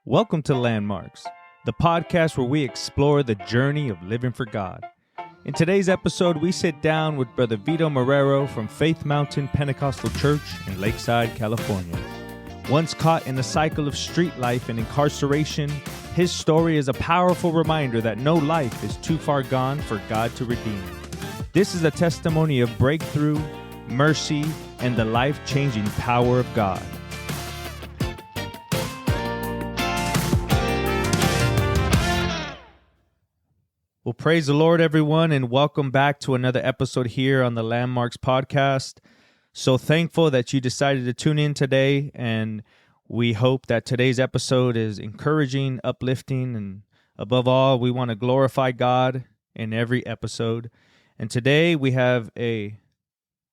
Welcome to Landmarks, the podcast where we explore the journey of living for God. In today's episode, we sit down with Brother Vito Morero from Faith Mountain Pentecostal Church in Lakeside, California. Once caught in the cycle of street life and incarceration, his story is a powerful reminder that no life is too far gone for God to redeem. This is a testimony of breakthrough, mercy, and the life-changing power of God. Well, praise the Lord, everyone, and welcome back to another episode here on the Landmarks podcast. So thankful that you decided to tune in today, and we hope that today's episode is encouraging, uplifting, and above all, we want to glorify God in every episode. And today we have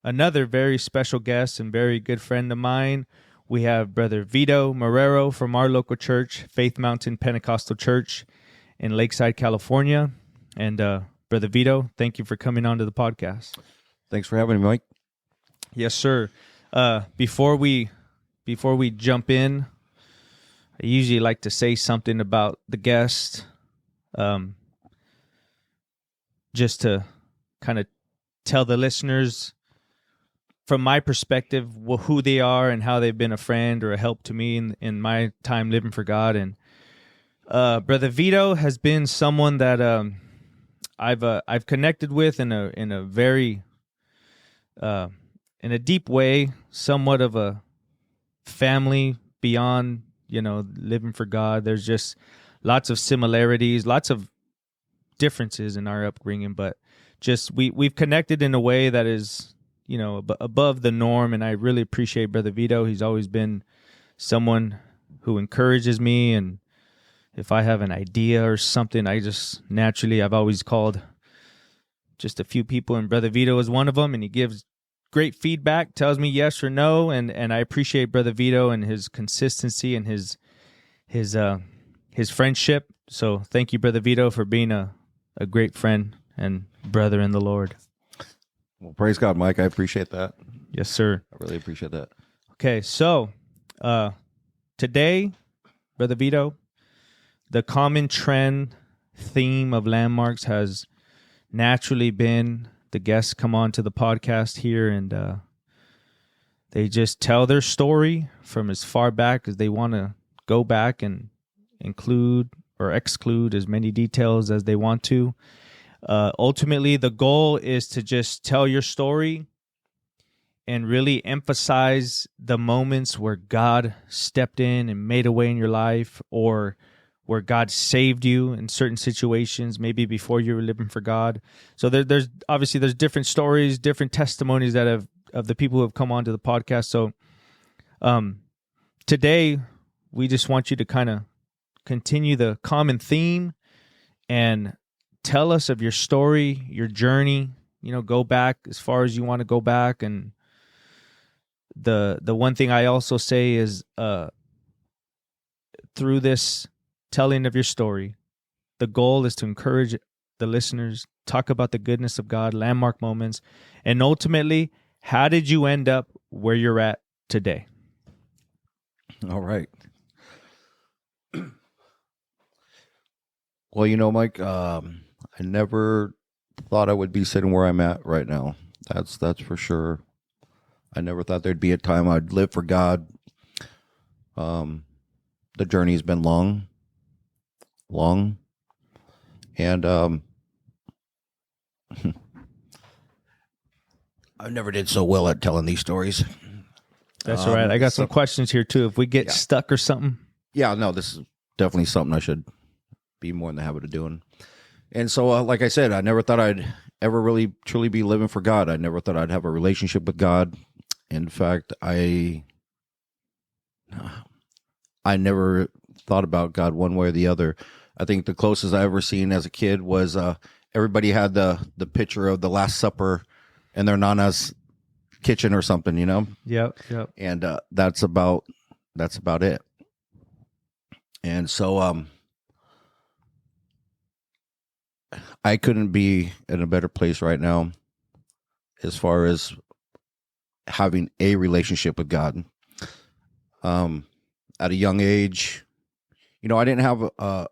another very special guest and very good friend of mine. We have Brother Vito Morero from our local church, Faith Mountain Pentecostal Church in Lakeside, California. And Brother Vito, thank you for coming on to the podcast. Thanks for having me, Mike. Yes, sir. Before we jump in, I usually like to say something about the guest, just to kind of tell the listeners, from my perspective, who they are and how they've been a friend or a help to me in my time living for God. And Brother Vito has been someone that I've connected with in a very in a deep way, somewhat of a family beyond, living for God. There's just lots of similarities, lots of differences in our upbringing, but just we've connected in a way that is, above the norm. And I really appreciate Brother Vito. He's always been someone who encourages me, and if I have an idea or something, I've always called just a few people, and Brother Vito is one of them, and he gives great feedback, tells me yes or no, and I appreciate Brother Vito and his consistency and his friendship. So thank you, Brother Vito, for being a great friend and brother in the Lord. Well, praise God, Mike. I appreciate that. Yes, sir. I really appreciate that. Okay, so today, Brother Vito, the common trend theme of Landmarks has naturally been the guests come on to the podcast here, and they just tell their story from as far back as they want to go back and include or exclude as many details as they want to. Ultimately, the goal is to just tell your story and really emphasize the moments where God stepped in and made a way in your life, or where God saved you in certain situations, maybe before you were living for God. So there's different stories, different testimonies that of the people who have come onto the podcast. So today, we just want you to kind of continue the common theme and tell us of your story, your journey. Go back as far as you want to go back. And the one thing I also say is through this telling of your story, the goal is to encourage the listeners, talk about the goodness of God, landmark moments, and ultimately, how did you end up where you're at today? All right. Well, Mike, I never thought I would be sitting where I'm at right now. That's for sure. I never thought there'd be a time I'd live for God. The journey's been long, and I never did so well at telling these stories. That's all right. I got some questions here too. If we get stuck or something. Yeah, no, this is definitely something I should be more in the habit of doing. And so, like I said, I never thought I'd ever really truly be living for God. I never thought I'd have a relationship with God. In fact, I never thought about God one way or the other. I think the closest I ever seen as a kid was everybody had the picture of the Last Supper in their nana's kitchen or something, Yep. And that's about it. And so I couldn't be in a better place right now as far as having a relationship with God. At a young age, I didn't have a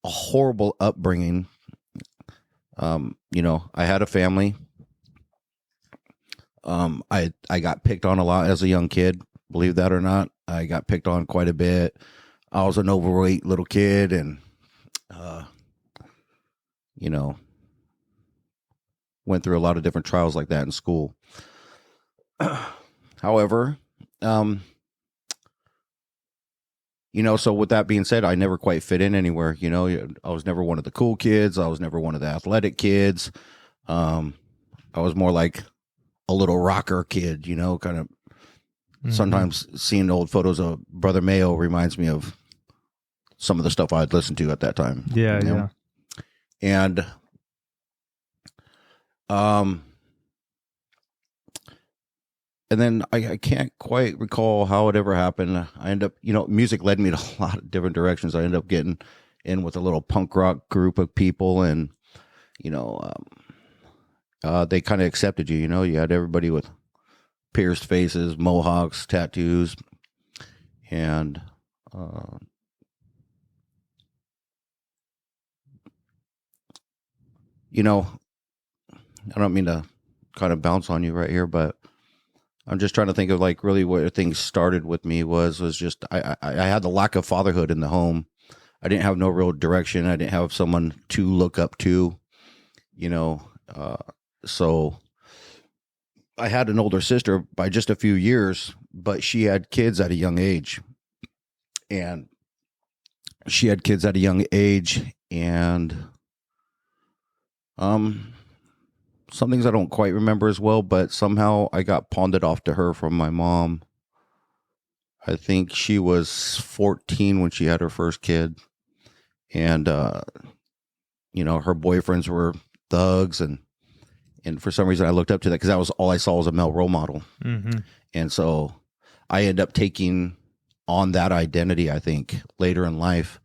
horrible upbringing. I had a family. I got picked on a lot as a young kid, believe that or not. I got picked on quite a bit. I was an overweight little kid, and went through a lot of different trials like that in school. However, so with that being said, I never quite fit in anywhere. I was never one of the cool kids. I was never one of the athletic kids. I was more like a little rocker kid, kind of. Sometimes seeing old photos of Brother Mayo reminds me of some of the stuff I'd listened to at that time. Yeah, yeah. And and then I can't quite recall how it ever happened. I end up, music led me to a lot of different directions. I ended up getting in with a little punk rock group of people, and they kind of accepted you. You had everybody with pierced faces, mohawks, tattoos, and I don't mean to kind of bounce on you right here, but I'm just trying to think of like really where things started with me was just I had the lack of fatherhood in the home. I didn't have no real direction. I didn't have someone to look up to, so I had an older sister by just a few years, but she had kids at a young age. And some things I don't quite remember as well, but somehow I got pawned it off to her from my mom. I think she was 14 when she had her first kid. And, her boyfriends were thugs. And for some reason I looked up to that because that was all I saw was a male role model. Mm-hmm. And so I ended up taking on that identity, I think, later in life,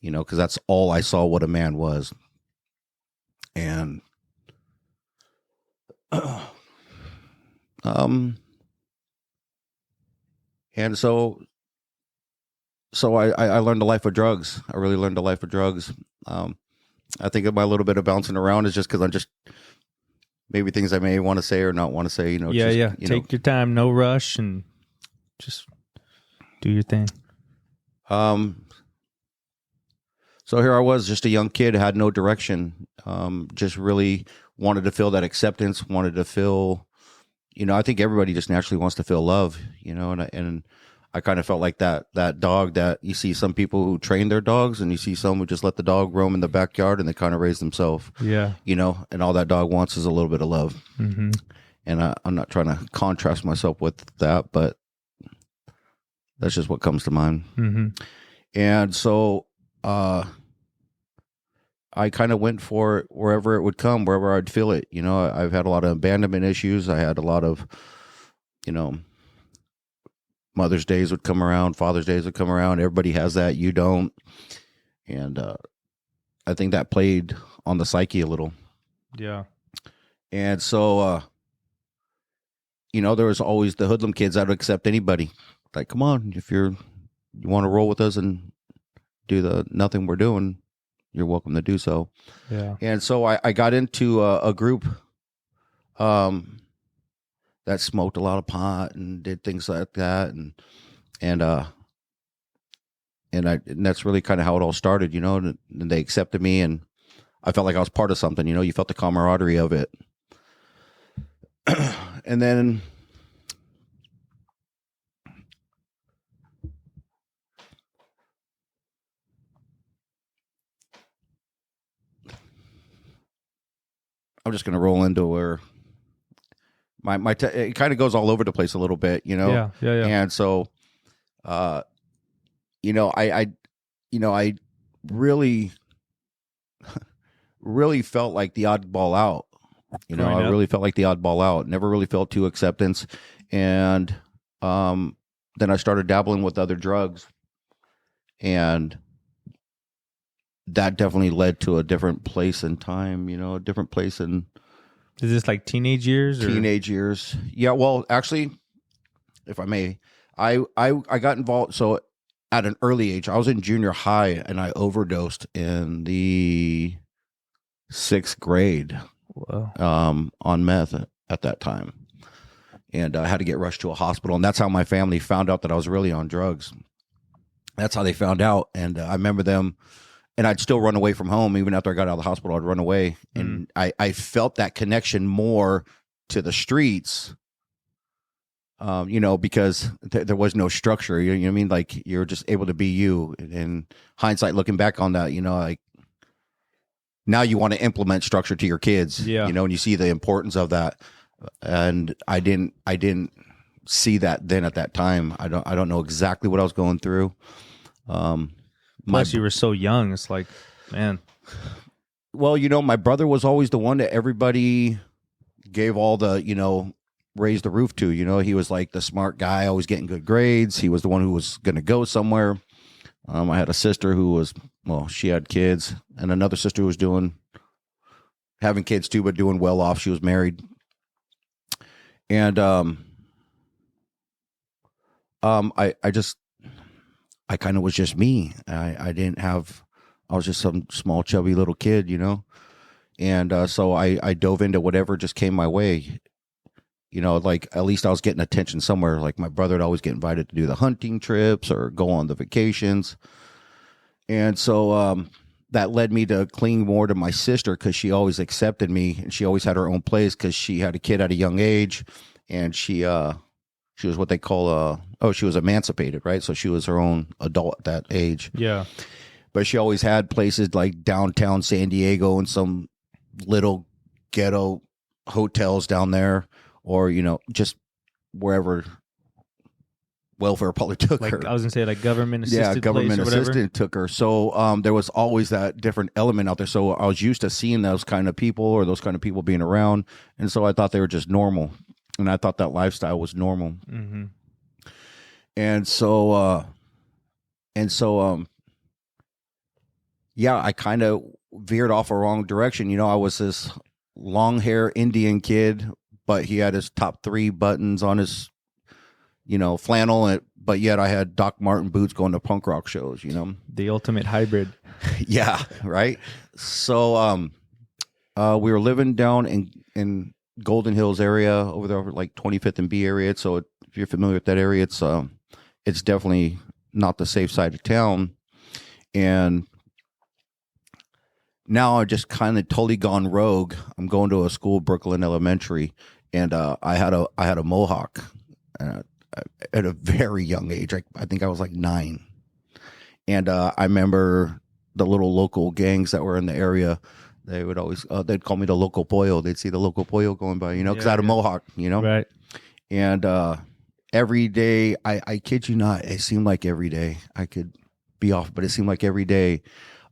because that's all I saw what a man was. And and so I learned a life of drugs. I really learned a life of drugs. I think of my little bit of bouncing around is just because I'm just maybe things I may want to say or not want to say. Take your time, no rush, and just do your thing. So here I was, just a young kid, had no direction. Just really wanted to feel that acceptance. Wanted to feel, I think everybody just naturally wants to feel love. And I kind of felt like that dog that you see some people who train their dogs, and you see some who just let the dog roam in the backyard and they kind of raise themselves. Yeah. And all that dog wants is a little bit of love. Mm-hmm. And I'm not trying to contrast myself with that, but that's just what comes to mind. Mm-hmm. And so I kind of went for it wherever it would come, wherever I'd feel it. I've had a lot of abandonment issues. I had a lot of, Mother's Days would come around, Father's Days would come around. Everybody has that. You don't. And I think that played on the psyche a little. Yeah. And so, there was always the hoodlum kids that would accept anybody. Like, come on, if you want to roll with us and do the nothing we're doing, you're welcome to do so. Yeah. And so I got into a group that smoked a lot of pot and did things like that. And that's really kind of how it all started, and they accepted me, and I felt like I was part of something, you felt the camaraderie of it. And then I'm just going to roll into where it kind of goes all over the place a little bit, Yeah. And so, I really, really felt like the oddball out. I really felt like the oddball out. Never really felt too acceptance, and then I started dabbling with other drugs, and that definitely led to a different place in time. A different place in. Is this like teenage years? Teenage years. Yeah. Well, actually, if I may, I got involved. So at an early age. I was in junior high and I overdosed in the 6th grade. Wow. On meth at that time. And I had to get rushed to a hospital. And that's how my family found out that I was really on drugs. That's how they found out. And I remember them, and I'd still run away from home. Even after I got out of the hospital, I'd run away. And I felt that connection more to the streets, because there was no structure. You know what I mean? Like, you're just able to be you. In hindsight, looking back on that, like, now you want to implement structure to your kids, and you see the importance of that. And I didn't see that then at that time. I don't know exactly what I was going through. Plus, you were so young. It's like, man. Well, my brother was always the one that everybody gave all the, raised the roof to. He was like the smart guy, always getting good grades. He was the one who was going to go somewhere. I had a sister who was, she had kids, and another sister who was having kids too, but doing well off. She was married. And I kind of was just me. I was just some small chubby little kid, and so I dove into whatever just came my way. Like, at least I was getting attention somewhere. Like, my brother would always get invited to do the hunting trips or go on the vacations. And so that led me to cling more to my sister, because she always accepted me, and she always had her own place because she had a kid at a young age, and she was what they call she was emancipated, right? So she was her own adult at that age. Yeah. But she always had places like downtown San Diego and some little ghetto hotels down there, or just wherever welfare probably took her. I was gonna say, like, government assisted. Yeah, government place or assisted took her. So there was always that different element out there. So I was used to seeing those kind of people, or those kind of people being around, and so I thought they were just normal, and I thought that lifestyle was normal. Mm-hmm. And so yeah, I kind of veered off a wrong direction. I was this long hair Indian kid, but he had his top 3 buttons on his flannel, but yet I had Doc Marten boots going to punk rock shows, The ultimate hybrid. Yeah, right. So we were living down in Golden Hills area over there, over like 25th and B area. So if you're familiar with that area, it's definitely not the safe side of town. And now I just kind of totally gone rogue. I'm going to a school, Brooklyn Elementary, and I had a mohawk at a very young age. I think I was like 9, and I remember the little local gangs that were in the area. They would always they'd call me the local pollo. They'd see the local pollo going by, because I had a mohawk, Right. And every day, I kid you not, it seemed like every day. I could be off, but it seemed like every day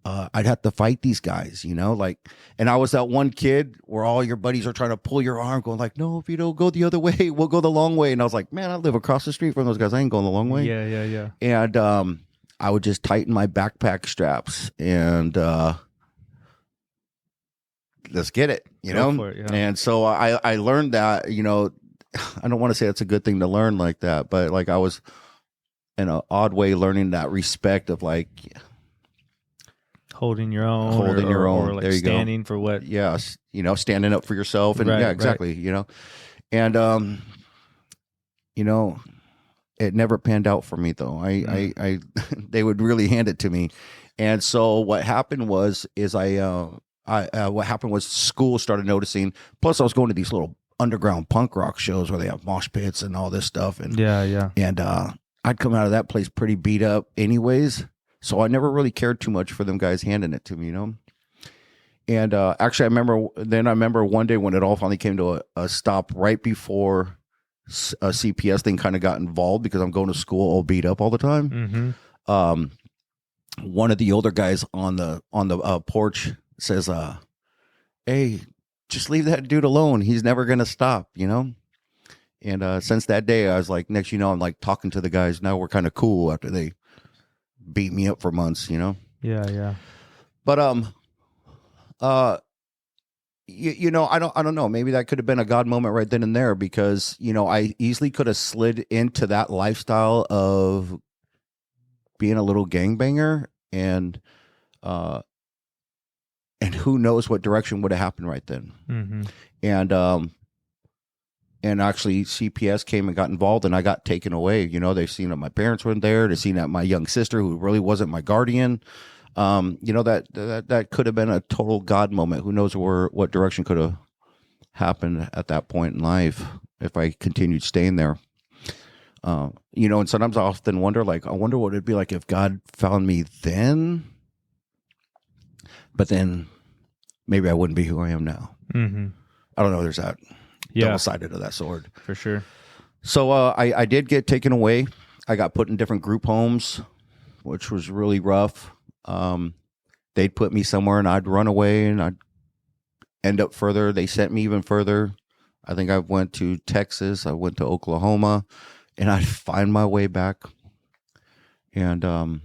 I'd have to fight these guys, and I was that one kid where all your buddies are trying to pull your arm, going like, no, if you don't go the other way, we'll go the long way. And I was like, man, I live across the street from those guys. I ain't going the long way. Yeah. And I would just tighten my backpack straps and let's get it, Go for it, yeah. And so I learned that, I don't want to say it's a good thing to learn like that, but like I was in an odd way learning that respect of like holding your own, or like there you standing go. for what? Yes, standing up for yourself, and Right, yeah, exactly, and it never panned out for me though. I they would really hand it to me, and so what happened was what happened was school started noticing. Plus, I was going to these little underground punk rock shows where they have mosh pits and all this stuff, and and I'd come out of that place pretty beat up, anyways. So I never really cared too much for them guys handing it to me, And actually, I remember one day when it all finally came to a stop right before a CPS thing kind of got involved, because I'm going to school all beat up all the time. Mm-hmm. One of the older guys on the porch says, "Hey, just leave that dude alone. He's never gonna stop," And since that day, I was like, next, I'm like talking to the guys. Now we're kind of cool after they beat me up for months, Yeah. But I don't know. Maybe that could have been a God moment right then and there, because I easily could have slid into that lifestyle of being a little gangbanger, and who knows what direction would have happened right then. Mm-hmm. And actually CPS came and got involved, and I got taken away. You know, they've seen that my parents weren't there. They've seen that my young sister, who really wasn't my guardian, you know, that could have been a total God moment. Who knows what direction could have happened at that point in life if I continued staying there. You know, and sometimes I often wonder, like, I wonder what it'd be like if God found me then, but then maybe I wouldn't be who I am now. Mm-hmm. I don't know. There's that double sided of that sword. For sure. So I did get taken away. I got put in different group homes, which was really rough. They'd put me somewhere and I'd run away and I'd end up further. They sent me even further. I think I went to Texas. I went to Oklahoma, and I'd find my way back. And,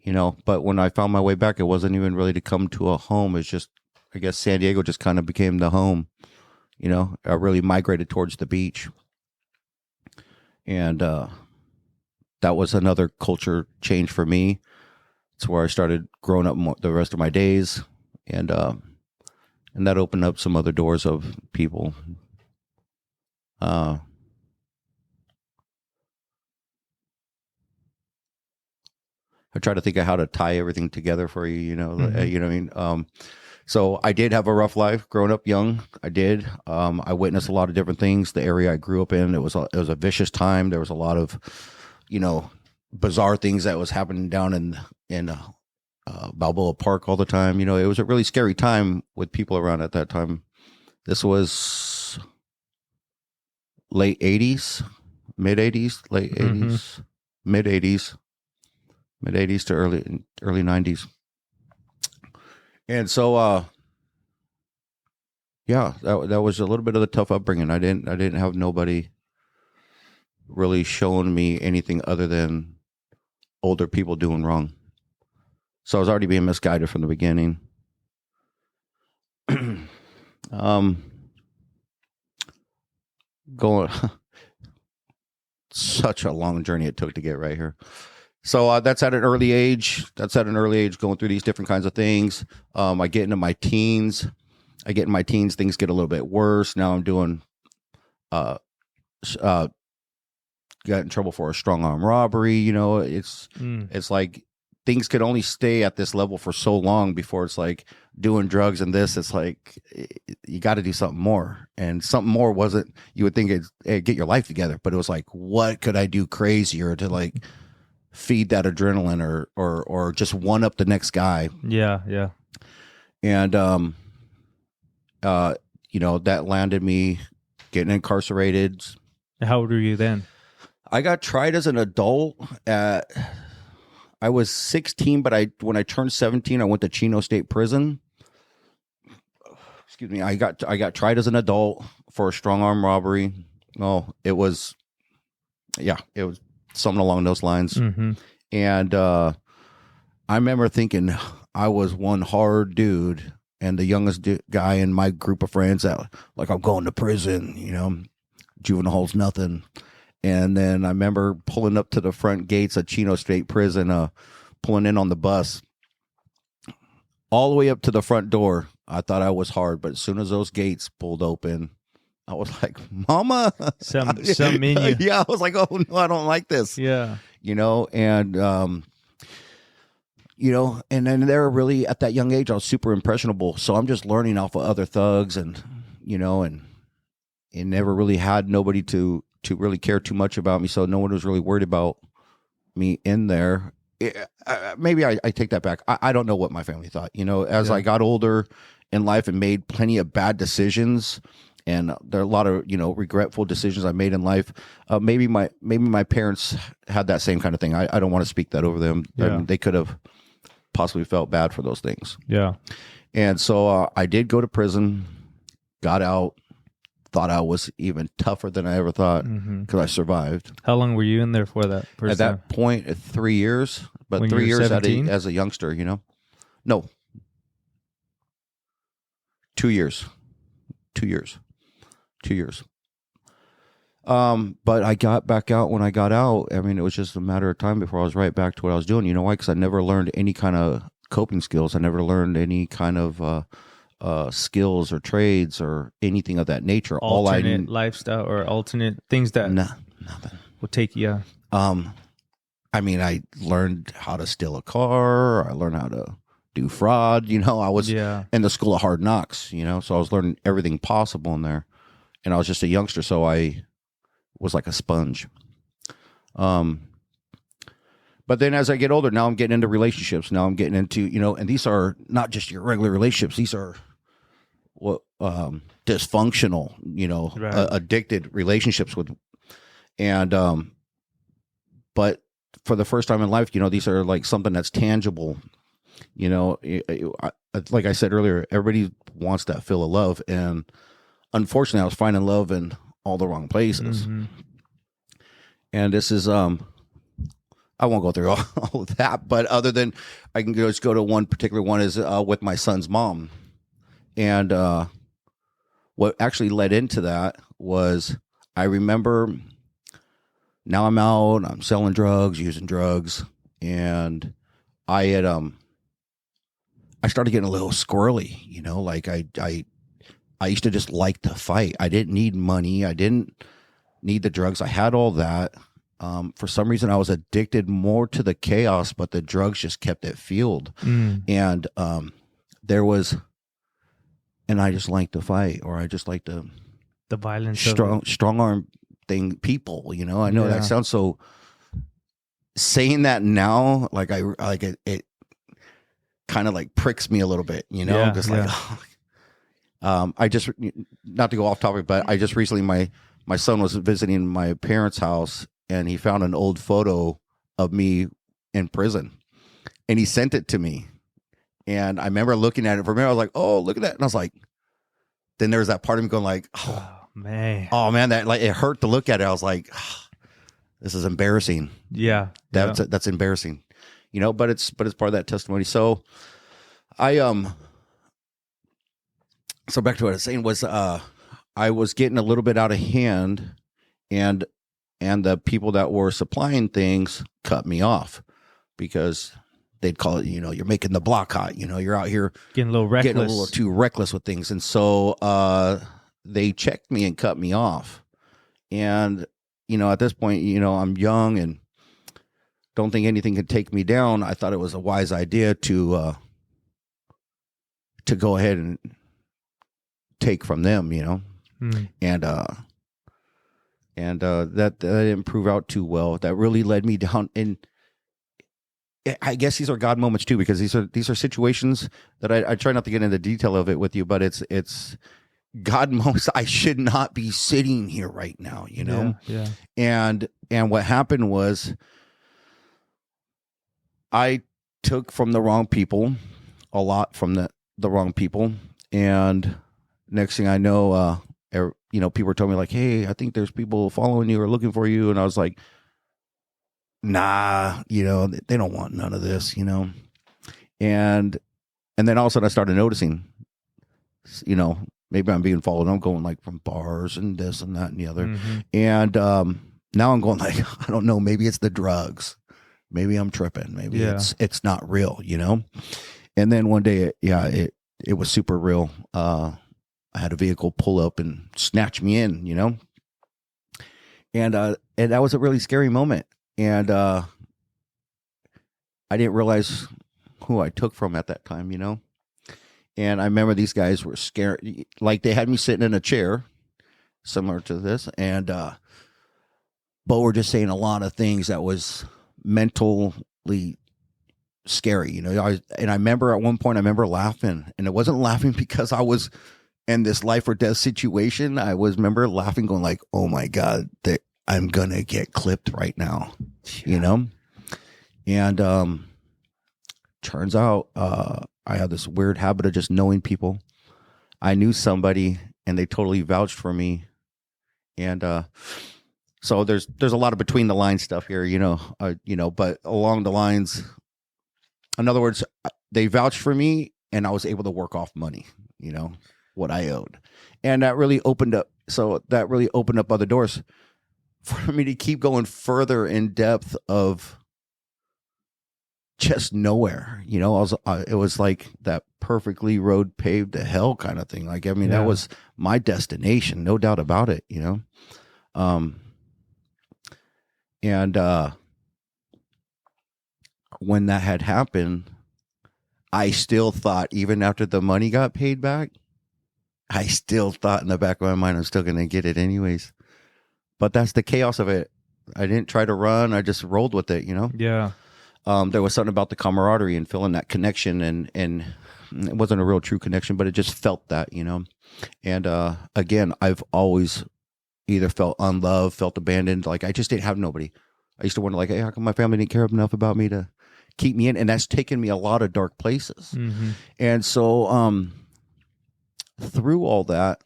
you know, but when I found my way back, it wasn't even really to come to a home. It's just, I guess San Diego just kind of became the home. You know, I really migrated towards the beach. And that was another culture change for me. It's where I started growing up the rest of my days. And that opened up some other doors of people. I try to think of how to tie everything together for you, you know, you know what I mean? So I did have a rough life growing up young. I did. I witnessed a lot of different things. The area I grew up in, it was a vicious time. There was a lot of, you know, bizarre things that was happening down in Balboa Park all the time. You know, it was a really scary time with people around at that time. This was late 80s, mid 80s, late 80s, mid 80s to early 90s. And so, yeah, that was a little bit of the tough upbringing. I didn't have nobody really showing me anything other than older people doing wrong. So I was already being misguided from the beginning. Going such a long journey it took to get right here. So that's at an early age. Going through these different kinds of things. I get into my teens. Things get a little bit worse. Now I'm doing, got in trouble for a strong arm robbery. You know, it's like things could only stay at this level for so long before it's like doing drugs and this. It's like you got to do something more, and something more wasn't. You would think it's get your life together, but it was like, what could I do crazier to like feed that adrenaline or just one up the next guy? Yeah. And you know, that landed me getting incarcerated. How old were you then? I got tried as an adult at, I was 16, but when I turned 17, I went to Chino State Prison. Excuse me. I got tried as an adult for a strong arm robbery. Oh, it was something along those lines. Mm-hmm. And I remember thinking I was one hard dude and the youngest guy in my group of friends that, like, I'm going to prison, you know, juvenile hall's nothing. And then I remember pulling up to the front gates of Chino State Prison, pulling in on the bus, all the way up to the front door. I thought I was hard, but as soon as those gates pulled open, I was like, Mama, some in you. Yeah, I was like, oh no, I don't like this. Yeah, you know, and you know, and then they're really at that young age, I was super impressionable. So I'm just learning off of other thugs, and you know, and never really had nobody to really care too much about me. So no one was really worried about me in there. Maybe I take that back. I don't know what my family thought. You know, as I got older in life and made plenty of bad decisions, and there are a lot of, you know, regretful decisions I made in life. Maybe my parents had that same kind of thing. I don't want to speak that over them. Yeah. They could have possibly felt bad for those things. Yeah. And so I did go to prison, got out, thought I was even tougher than I ever thought because I survived. How long were you in there for that? At that point, 3 years, but when 3 years as a youngster, you know? No. 2 years. 2 years. 2 years. But I got back out when I got out. I mean, it was just a matter of time before I was right back to what I was doing. You know why? Because I never learned any kind of coping skills. I never learned any kind of skills or trades or anything of that nature. Alternate lifestyle or alternate things that nothing will take you. I mean, I learned how to steal a car. I learned how to do fraud. You know, I was in the school of hard knocks, you know, so I was learning everything possible in there. And I was just a youngster, so I was like a sponge. But then as I get older, now I'm getting into relationships. Now I'm getting into, you know, and these are not just your regular relationships. These are dysfunctional, you know, addicted relationships with, and, but for the first time in life, you know, these are like something that's tangible. You know, like I said earlier, everybody wants that feel of love. And unfortunately, I was finding love in all the wrong places. Mm-hmm. And this is, I won't go through all of that, but other than I can just go to one particular one is with my son's mom. And what actually led into that was I remember now I'm out, I'm selling drugs, using drugs, and I had I started getting a little squirrely, you know, like I used to just like to fight. I didn't need money. I didn't need the drugs. I had all that. For some reason, I was addicted more to the chaos, but the drugs just kept it fueled. And there was, and I just like to fight, or I just like to the violence, strong arm thing. People, you know, I know that sounds so. Saying that now, like it kind of like pricks me a little bit, you know, because I just, not to go off topic, but I just recently my son was visiting my parents' house. And he found an old photo of me in prison, and he sent it to me. And I remember looking at it for a minute. I was like, "Oh, look at that!" And I was like, then there was that part of me going like, "Oh man, that like it hurt to look at it." I was like, oh, "This is embarrassing." Yeah, that's embarrassing, you know. But it's part of that testimony. So so back to what I was saying was, I was getting a little bit out of hand, and the people that were supplying things cut me off because they'd call it, you know, you're making the block hot. You know, you're out here getting a little reckless, getting a little too reckless with things. And so they checked me and cut me off. And, you know, at this point, you know, I'm young and don't think anything could take me down. I thought it was a wise idea to go ahead and take from them, you know, and that didn't prove out too well. That really led me down. And I guess these are God moments too, because these are situations that I try not to get into detail of it with you, but it's God moments. I should not be sitting here right now, you know? Yeah. And what happened was I took from the wrong people, a lot from the wrong people. And next thing I know, you know, people were telling me like, "Hey, I think there's people following you or looking for you." And I was like, nah, you know, they don't want none of this, you know? And then all of a sudden I started noticing, you know, maybe I'm being followed. I'm going like from bars and this and that and the other. Mm-hmm. And now I'm going like, I don't know, maybe it's the drugs. Maybe I'm tripping. Maybe it's not real, you know? And then one day, it was super real. I had a vehicle pull up and snatch me in, you know? And that was a really scary moment. And I didn't realize who I took from at that time, you know? And I remember these guys were scared. Like they had me sitting in a chair similar to this. And, but we're just saying a lot of things that was mentally scary, you know? I remember at one point, I remember laughing, and it wasn't laughing because I was in this life or death situation. I remember laughing, going like, "Oh my God, I'm going to get clipped right now," you know? And turns out I had this weird habit of just knowing people. I knew somebody and they totally vouched for me. And so there's a lot of between the lines stuff here, you know, but along the lines, in other words, they vouched for me and I was able to work off money, you know, what I owed. And that really opened up. So that really opened up other doors. for me to keep going further in depth of just nowhere. You know, it was like that perfectly road paved to hell kind of thing. Like, I mean, that was my destination, no doubt about it, you know? And when that had happened, I still thought, even after the money got paid back, I still thought in the back of my mind, I'm still going to get it anyways. But that's the chaos of it. I didn't try to run. I just rolled with it, you know? Yeah. There was something about the camaraderie and feeling that connection, and it wasn't a real true connection, but it just felt that, you know? And again, I've always either felt unloved, felt abandoned. Like, I just didn't have nobody. I used to wonder, like, hey, how come my family didn't care enough about me to keep me in? And that's taken me a lot of dark places. Mm-hmm. And so through all that,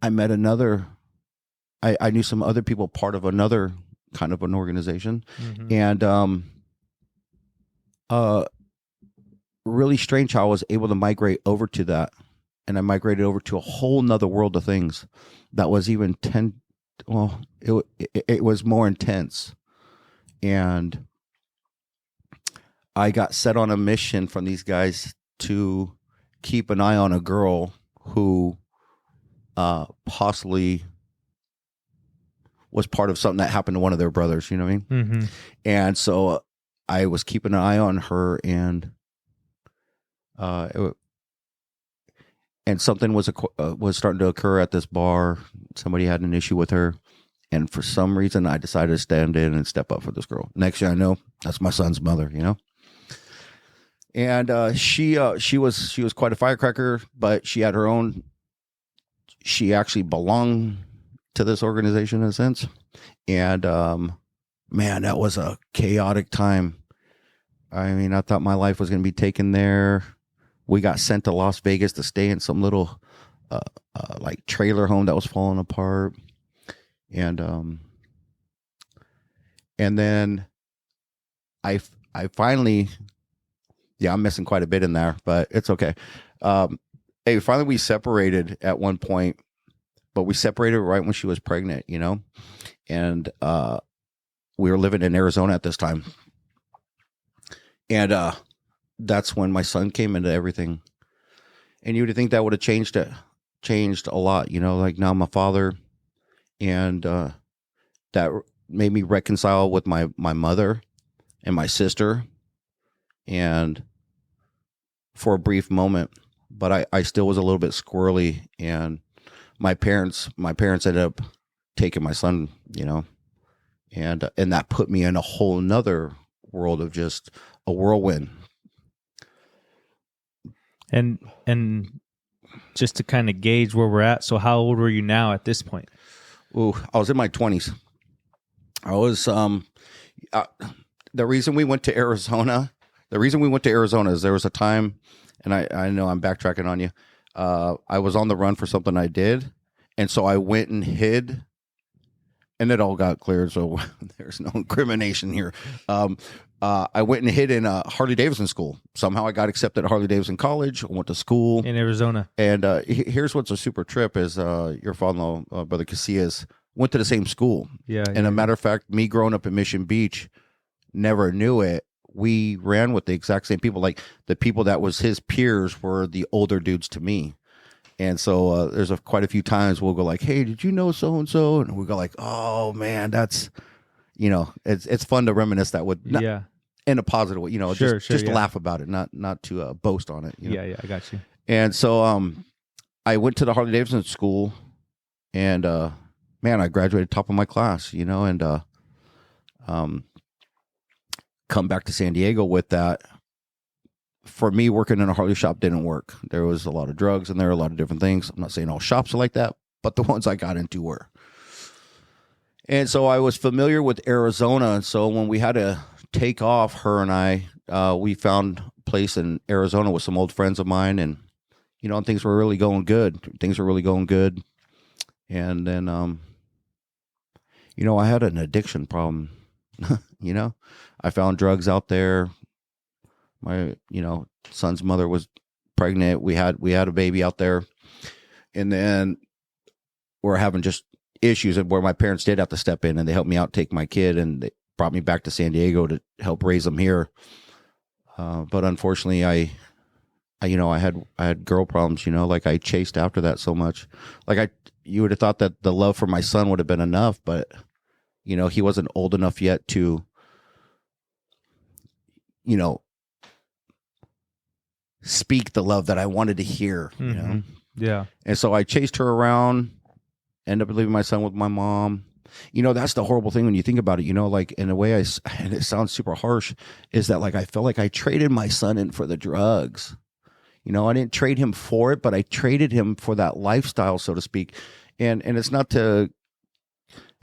I met I knew some other people, part of another kind of an organization. Mm-hmm. And really strange how I was able to migrate over to that. And I migrated over to a whole nother world of things that was even it was more intense. And I got set on a mission from these guys to keep an eye on a girl who possibly was part of something that happened to one of their brothers, you know what I mean? Mm-hmm. And so I was keeping an eye on her, and something was starting to occur at this bar. Somebody had an issue with her, and for some reason I decided to stand in and step up for this girl. Next thing I know, that's my son's mother, you know? And she was quite a firecracker, but she had her own. She actually belonged to this organization in a sense, and man, that was a chaotic time. I mean, I thought my life was going to be taken there. We got sent to Las Vegas to stay in some little like trailer home that was falling apart, and then I finally. Yeah, I'm missing quite a bit in there, but it's okay. Finally, we separated at one point, but we separated right when she was pregnant, you know? And we were living in Arizona at this time. And that's when my son came into everything. And you would think that would have changed a lot, you know? Like, now I'm a father, and that made me reconcile with my mother and my sister, and for a brief moment, but I still was a little bit squirrely, and my parents ended up taking my son, you know, and that put me in a whole nother world of just a whirlwind. And just to kind of gauge where we're at, so how old were you now at this point? Ooh, I was in my 20s. I was the reason we went to Arizona is there was a time, and I know I'm backtracking on you. I was on the run for something I did, and so I went and hid, and it all got cleared, so there's no incrimination here. I went and hid in a Harley-Davidson school. Somehow I got accepted at Harley-Davidson College. I went to school. In Arizona. And here's what's a super trip is your father-in-law, Brother Casillas, went to the same school. Yeah. And a matter of fact, me growing up in Mission Beach, never knew it. We ran with the exact same people. Like, the people that was his peers were the older dudes to me. And so there's quite a few times we'll go like, hey, did you know so-and-so? And we'll go like, oh, man, that's, you know, it's fun to reminisce that with, in a positive way, you know, just to laugh about it, not to boast on it. You know? Yeah, I got you. And so I went to the Harley-Davidson school, and man, I graduated top of my class, you know, and come back to San Diego with that. For me, working in a Harley shop didn't work. There was a lot of drugs and there were a lot of different things. I'm not saying all shops are like that, but the ones I got into were. And so I was familiar with Arizona. And so when we had to take off, her and I, we found a place in Arizona with some old friends of mine, and, you know, things were really going good. And then, you know, I had an addiction problem. You know, I found drugs out there. My, you know, son's mother was pregnant. We had a baby out there, and then we're having just issues and where my parents did have to step in and they helped me out, take my kid, and they brought me back to San Diego to help raise them here. But unfortunately, I had girl problems, like I chased after that so much. Like you would have thought that the love for my son would have been enough, but he wasn't old enough yet to, speak the love that I wanted to hear, Yeah. And so I chased her around, ended up leaving my son with my mom. That's the horrible thing when you think about it, like in a way and it sounds super harsh, is that like I felt like I traded my son in for the drugs. I didn't trade him for it, but I traded him for that lifestyle, so to speak. And it's not to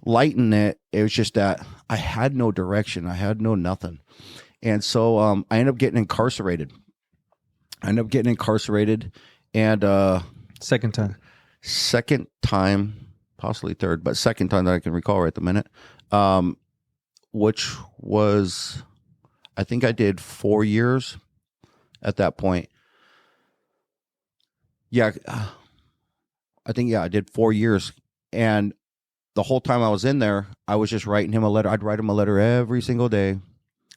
lighten it. It was just that I had no direction. I had no nothing. And so I ended up getting incarcerated. And Second time, possibly third, but second time that I can recall right at the minute, which was, I think I did 4 years at that point. Yeah, I did 4 years. And the whole time I was in there, I was just writing him a letter. I'd write him a letter every single day.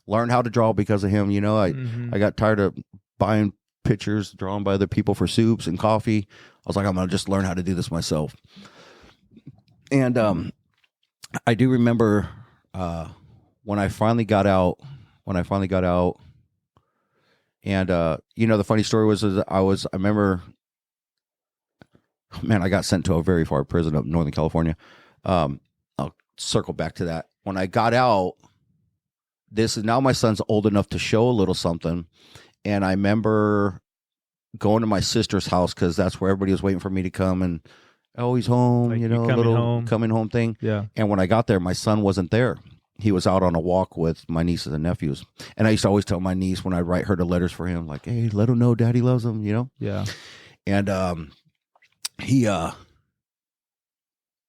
Learned how to draw because of him. I got tired of buying pictures drawn by other people for soups and coffee. I was like, I'm going to just learn how to do this myself. And I do remember when I finally got out, and the funny story was I remember, man, I got sent to a very far prison up in Northern California. I'll circle back to that. When I got out, this is now my son's old enough to show a little something. And I remember going to my sister's house because that's where everybody was waiting for me to come. And, oh, he's home, Like a little coming home thing. Yeah. And when I got there, my son wasn't there. He was out on a walk with my nieces and nephews. And I used to always tell my niece when I write her the letters for him, like, hey, let him know daddy loves him, Yeah. And I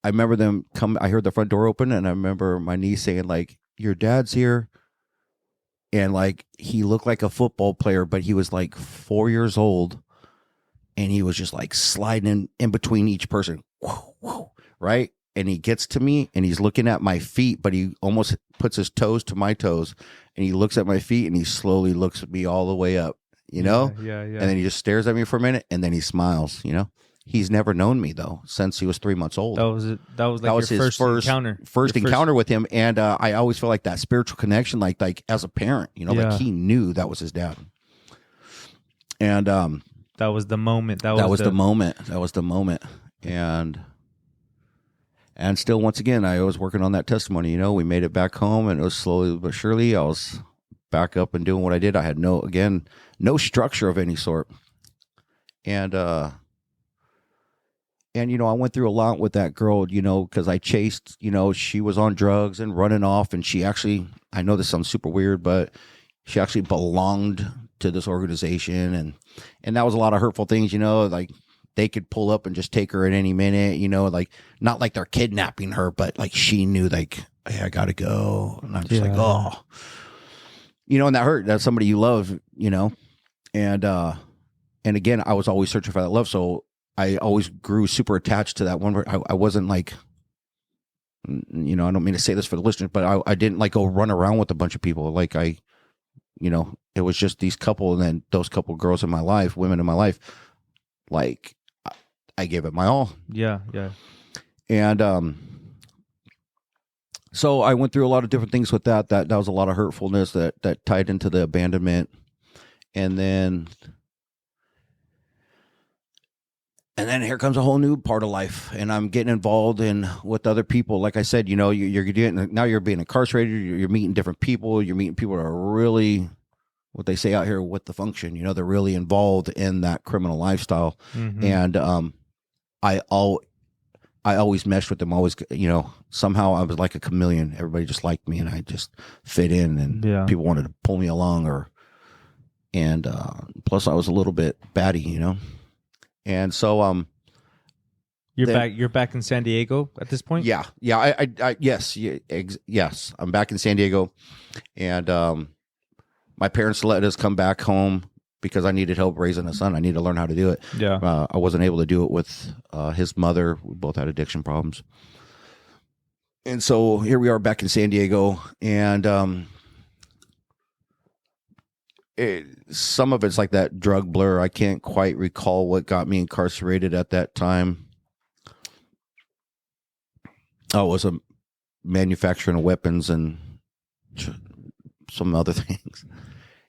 remember them come. I heard the front door open, and I remember my niece saying, like, your dad's here. And like, he looked like a football player, but he was like 4 years old, and he was just like sliding in between each person, right? And he gets to me, and he's looking at my feet, but he almost puts his toes to my toes, and he looks at my feet, and he slowly looks at me all the way up, Yeah. And then he just stares at me for a minute, and then he smiles, He's never known me though since he was 3 months old. That was your his first encounter. First encounter with him, and I always feel like that spiritual connection, like as a parent, like he knew that was his dad. And that was the moment. That was the moment. That was the moment. And still, once again, I was working on that testimony. We made it back home, and it was slowly but surely I was back up and doing what I did. I had no structure of any sort, and I went through a lot with that girl, because I chased, she was on drugs and running off. And she actually, I know this sounds super weird, but she actually belonged to this organization. And that was a lot of hurtful things, like they could pull up and just take her at any minute, like not like they're kidnapping her, but like she knew, like, hey, I got to go. And I'm just like, oh, and that hurt. That's somebody you love, and again, I was always searching for that love. So I always grew super attached to that one. I wasn't like, I don't mean to say this for the listeners, but I didn't like go run around with a bunch of people. Like it was just these couple, and then those couple girls in my life, women in my life, like I gave it my all. Yeah. Yeah. And, so I went through a lot of different things with that was a lot of hurtfulness that tied into the abandonment. And then here comes a whole new part of life, and I'm getting involved with other people. Like I said, you're getting, now you're being incarcerated. You're meeting different people. You're meeting people that are really, what they say out here, with the function. They're really involved in that criminal lifestyle. Mm-hmm. And I always meshed with them. Always, somehow I was like a chameleon. Everybody just liked me, and I just fit in, and people wanted to pull me along. And plus I was a little bit batty, And so, you're back in San Diego at this point. Yeah. Yes. I'm back in San Diego, and my parents let us come back home because I needed help raising a son. I needed to learn how to do it. Yeah. I wasn't able to do it with his mother. We both had addiction problems, And so here we are back in San Diego, and some of it's like that drug blur. I can't quite recall what got me incarcerated at that time. Oh, it was a manufacturing of weapons and some other things.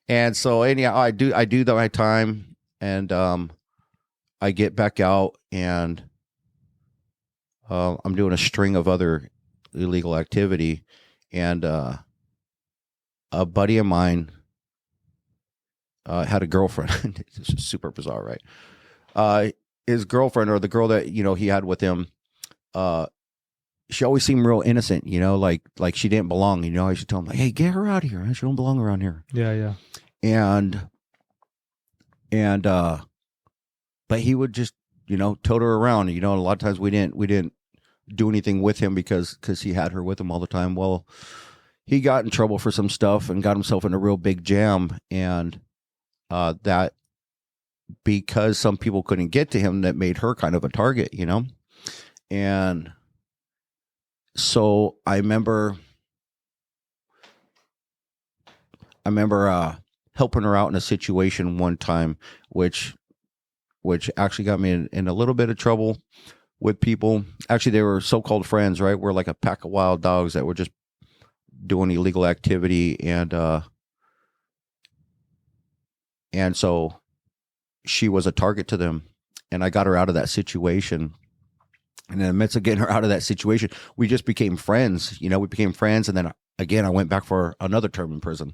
And so anyhow, I do my time, and I get back out, and I'm doing a string of other illegal activity, and a buddy of mine had a girlfriend. This is super bizarre, right? His girlfriend, or the girl that he had with him, she always seemed real innocent, like she didn't belong. I used to tell him, like, hey, get her out of here. She don't belong around here. Yeah. And but he would just tote her around. A lot of times we didn't do anything with him because he had her with him all the time. Well, he got in trouble for some stuff and got himself in a real big jam, and that, because some people couldn't get to him, that made her kind of a target, and so I remember helping her out in a situation one time, which actually got me in a little bit of trouble with people. Actually, they were so-called friends, right? We're like a pack of wild dogs that were just doing illegal activity, and so she was a target to them, and I got her out of that situation. And in the midst of getting her out of that situation, we just became friends. We became friends, and then again, I went back for another term in prison.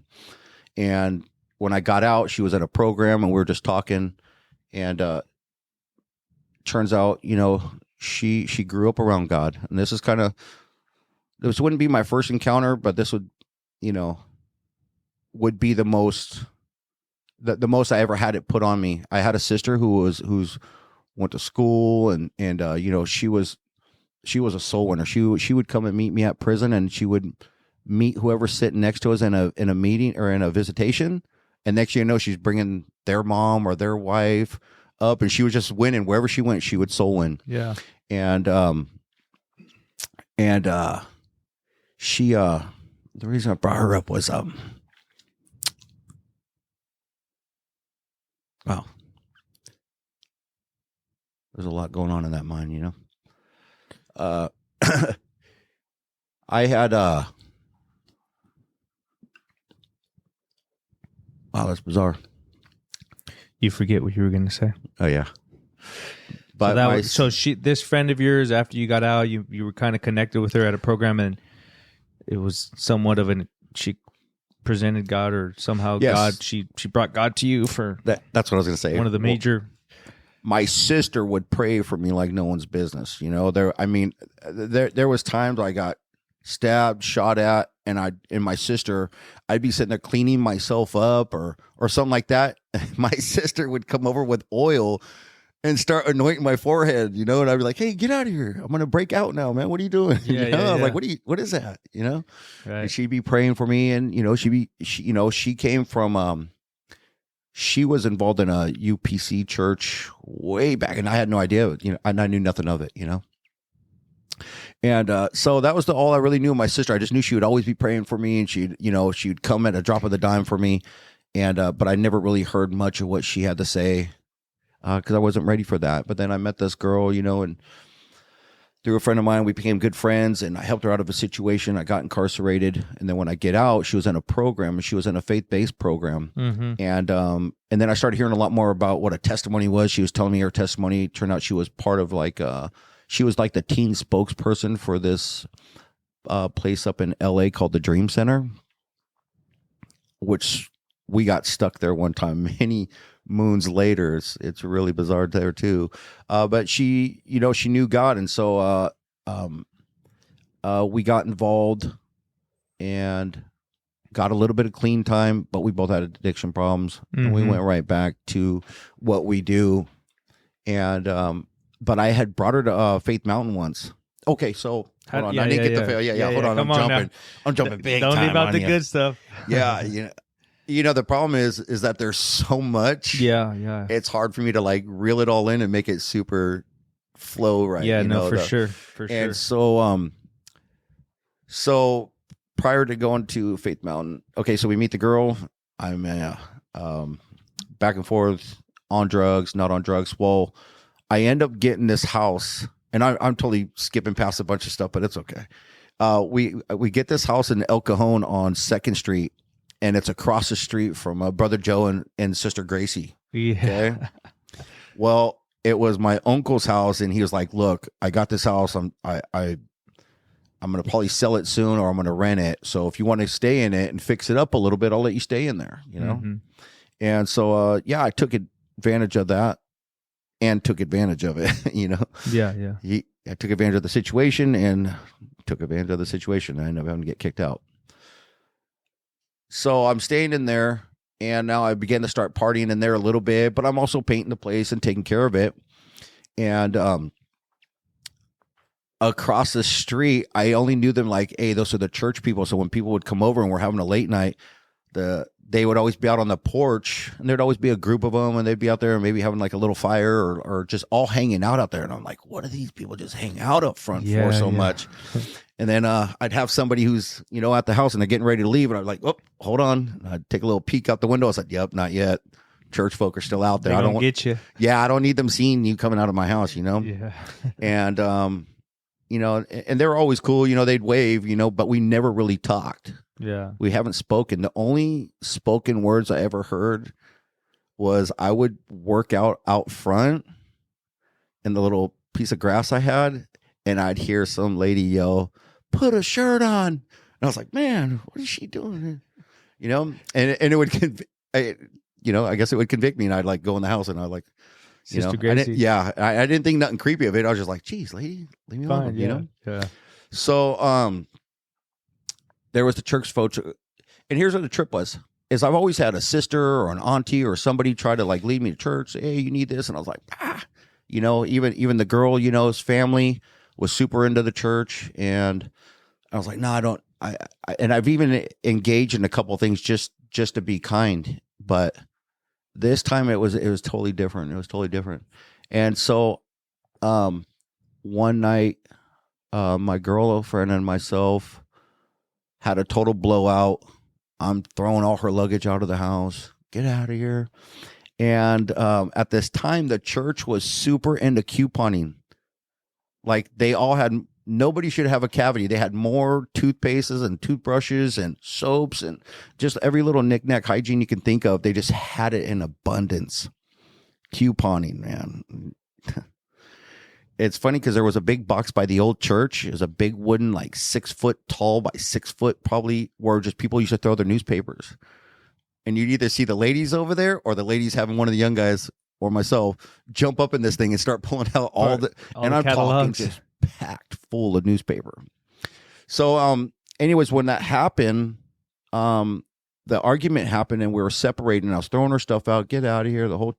And when I got out, she was at a program, and we were just talking. And turns out, she grew up around God. And this wouldn't be my first encounter, but this would be the most I ever had it put on me. I had a sister who's went to school, and she was a soul winner. She would come and meet me at prison, and she would meet whoever's sitting next to us in a meeting or in a visitation. And next thing you know, she's bringing their mom or their wife up, and she was just winning wherever she went. She would soul win. Yeah. And she the reason I brought her up was wow, there's a lot going on in that mind, I had wow, that's bizarre. You forget what you were going to say. Oh yeah. But this friend of yours, after you got out, you were kind of connected with her at a program, and it was somewhat of she presented God, or somehow yes. God, she brought God to you for that's what I was going to say. One of the major. My sister would pray for me like no one's business. There was times I got stabbed, shot at, and my sister, I'd be sitting there cleaning myself up or something like that. My sister would come over with oil and start anointing my forehead, and I'd be like, hey, get out of here. I'm going to break out now, man. What are you doing? Yeah. I'm like, what is that? Right. And she'd be praying for me, and, she came from, she was involved in a UPC church way back, and I had no idea, and I knew nothing of it, And so that was all I really knew of my sister. I just knew she would always be praying for me, and she'd come at a drop of the dime for me. And but I never really heard much of what she had to say because I wasn't ready for that. But then I met this girl, and through a friend of mine, we became good friends, and I helped her out of a situation. I got incarcerated, and then when I get out, she was in a program, and she was in a faith-based program. Mm-hmm. And then I started hearing a lot more about what a testimony was. She was telling me her testimony. Turned out she was part of she was like the teen spokesperson for this place up in LA called the Dream Center, which we got stuck there one time many moons later. It's really bizarre there too. But she knew God. And so we got involved and got a little bit of clean time, but we both had addiction problems. Mm-hmm. And we went right back to what we do. And, but I had brought her to Faith Mountain once. Okay, so hold on. I didn't get the fail. Yeah. Hold on. I'm jumping big time. Don't leave out the you. Good stuff. Yeah. The problem is that there's so much. Yeah. It's hard for me to reel it all in and make it super flow right. Yeah, for sure. And so So prior to going to Faith Mountain, okay, so we meet the girl. I'm back and forth on drugs, not on drugs. Well, I end up getting this house, and I'm totally skipping past a bunch of stuff, but it's okay. We get this house in El Cajon on 2nd Street, and it's across the street from Brother Joe and Sister Gracie. Yeah. Okay. Well, it was my uncle's house, and he was like, "Look, I got this house. I'm going to probably sell it soon, or I'm going to rent it. So if you want to stay in it and fix it up a little bit, I'll let you stay in there, you know?" Mm-hmm. And so, I took advantage of that and took advantage of it, you know? Yeah. I took advantage of the situation and took advantage of the situation. I ended up having to get kicked out. So I'm staying in there, and now I began to start partying in there a little bit, but I'm also painting the place and taking care of it. And, across the street, I only knew them like, hey, those are the church people. So when people would come over and we're having a late night, they would always be out on the porch, and there'd always be a group of them, and they'd be out there and maybe having like a little fire or just all hanging out out there. And I'm like, what do these people just hang out up front for so much? And then I'd have somebody who's, at the house, and they're getting ready to leave, and I'm like, oh, hold on. And I'd take a little peek out the window. I said, yep, not yet. Church folk are still out there. I don't get you. Yeah, I don't need them seeing you coming out of my house, Yeah. And and they were always cool, they'd wave, but we never really talked. Yeah. We haven't spoken. The only spoken words I ever heard was I would work out front in the little piece of grass I had, and I'd hear some lady yell, "Put a shirt on." And I was like, man, what is she doing? And it would, I guess it would convict me, and I'd like go in the house, and I'd like, Sister Gracie. I didn't think nothing creepy of it. I was just like, geez, lady, leave me alone, Yeah. So, there was the church folks, and here's what the trip was, is I've always had a sister or an auntie or somebody try to like lead me to church. Hey, you need this. And I was like, even the girl, his family was super into the church. And I was like, no, I don't. And I've even engaged in a couple of things just to be kind, but this time it was totally different. It was totally different. And so, one night, my girlfriend and myself had a total blowout. I'm throwing all her luggage out of the house. Get out of here. And at this time, the church was super into couponing. Like they all had, nobody should have a cavity. They had more toothpastes and toothbrushes and soaps and just every little knick-knack hygiene you can think of. They just had it in abundance. Couponing, man. It's funny because there was a big box by the old church. It was a big wooden, like 6 foot tall by 6 foot, probably, where just people used to throw their newspapers. And you'd either see the ladies over there or the ladies having one of the young guys or myself jump up in this thing and start pulling out all the I'm talking just packed full of newspaper. So, anyways, when that happened, the argument happened and we were separating. I was throwing her stuff out. Get out of here. The whole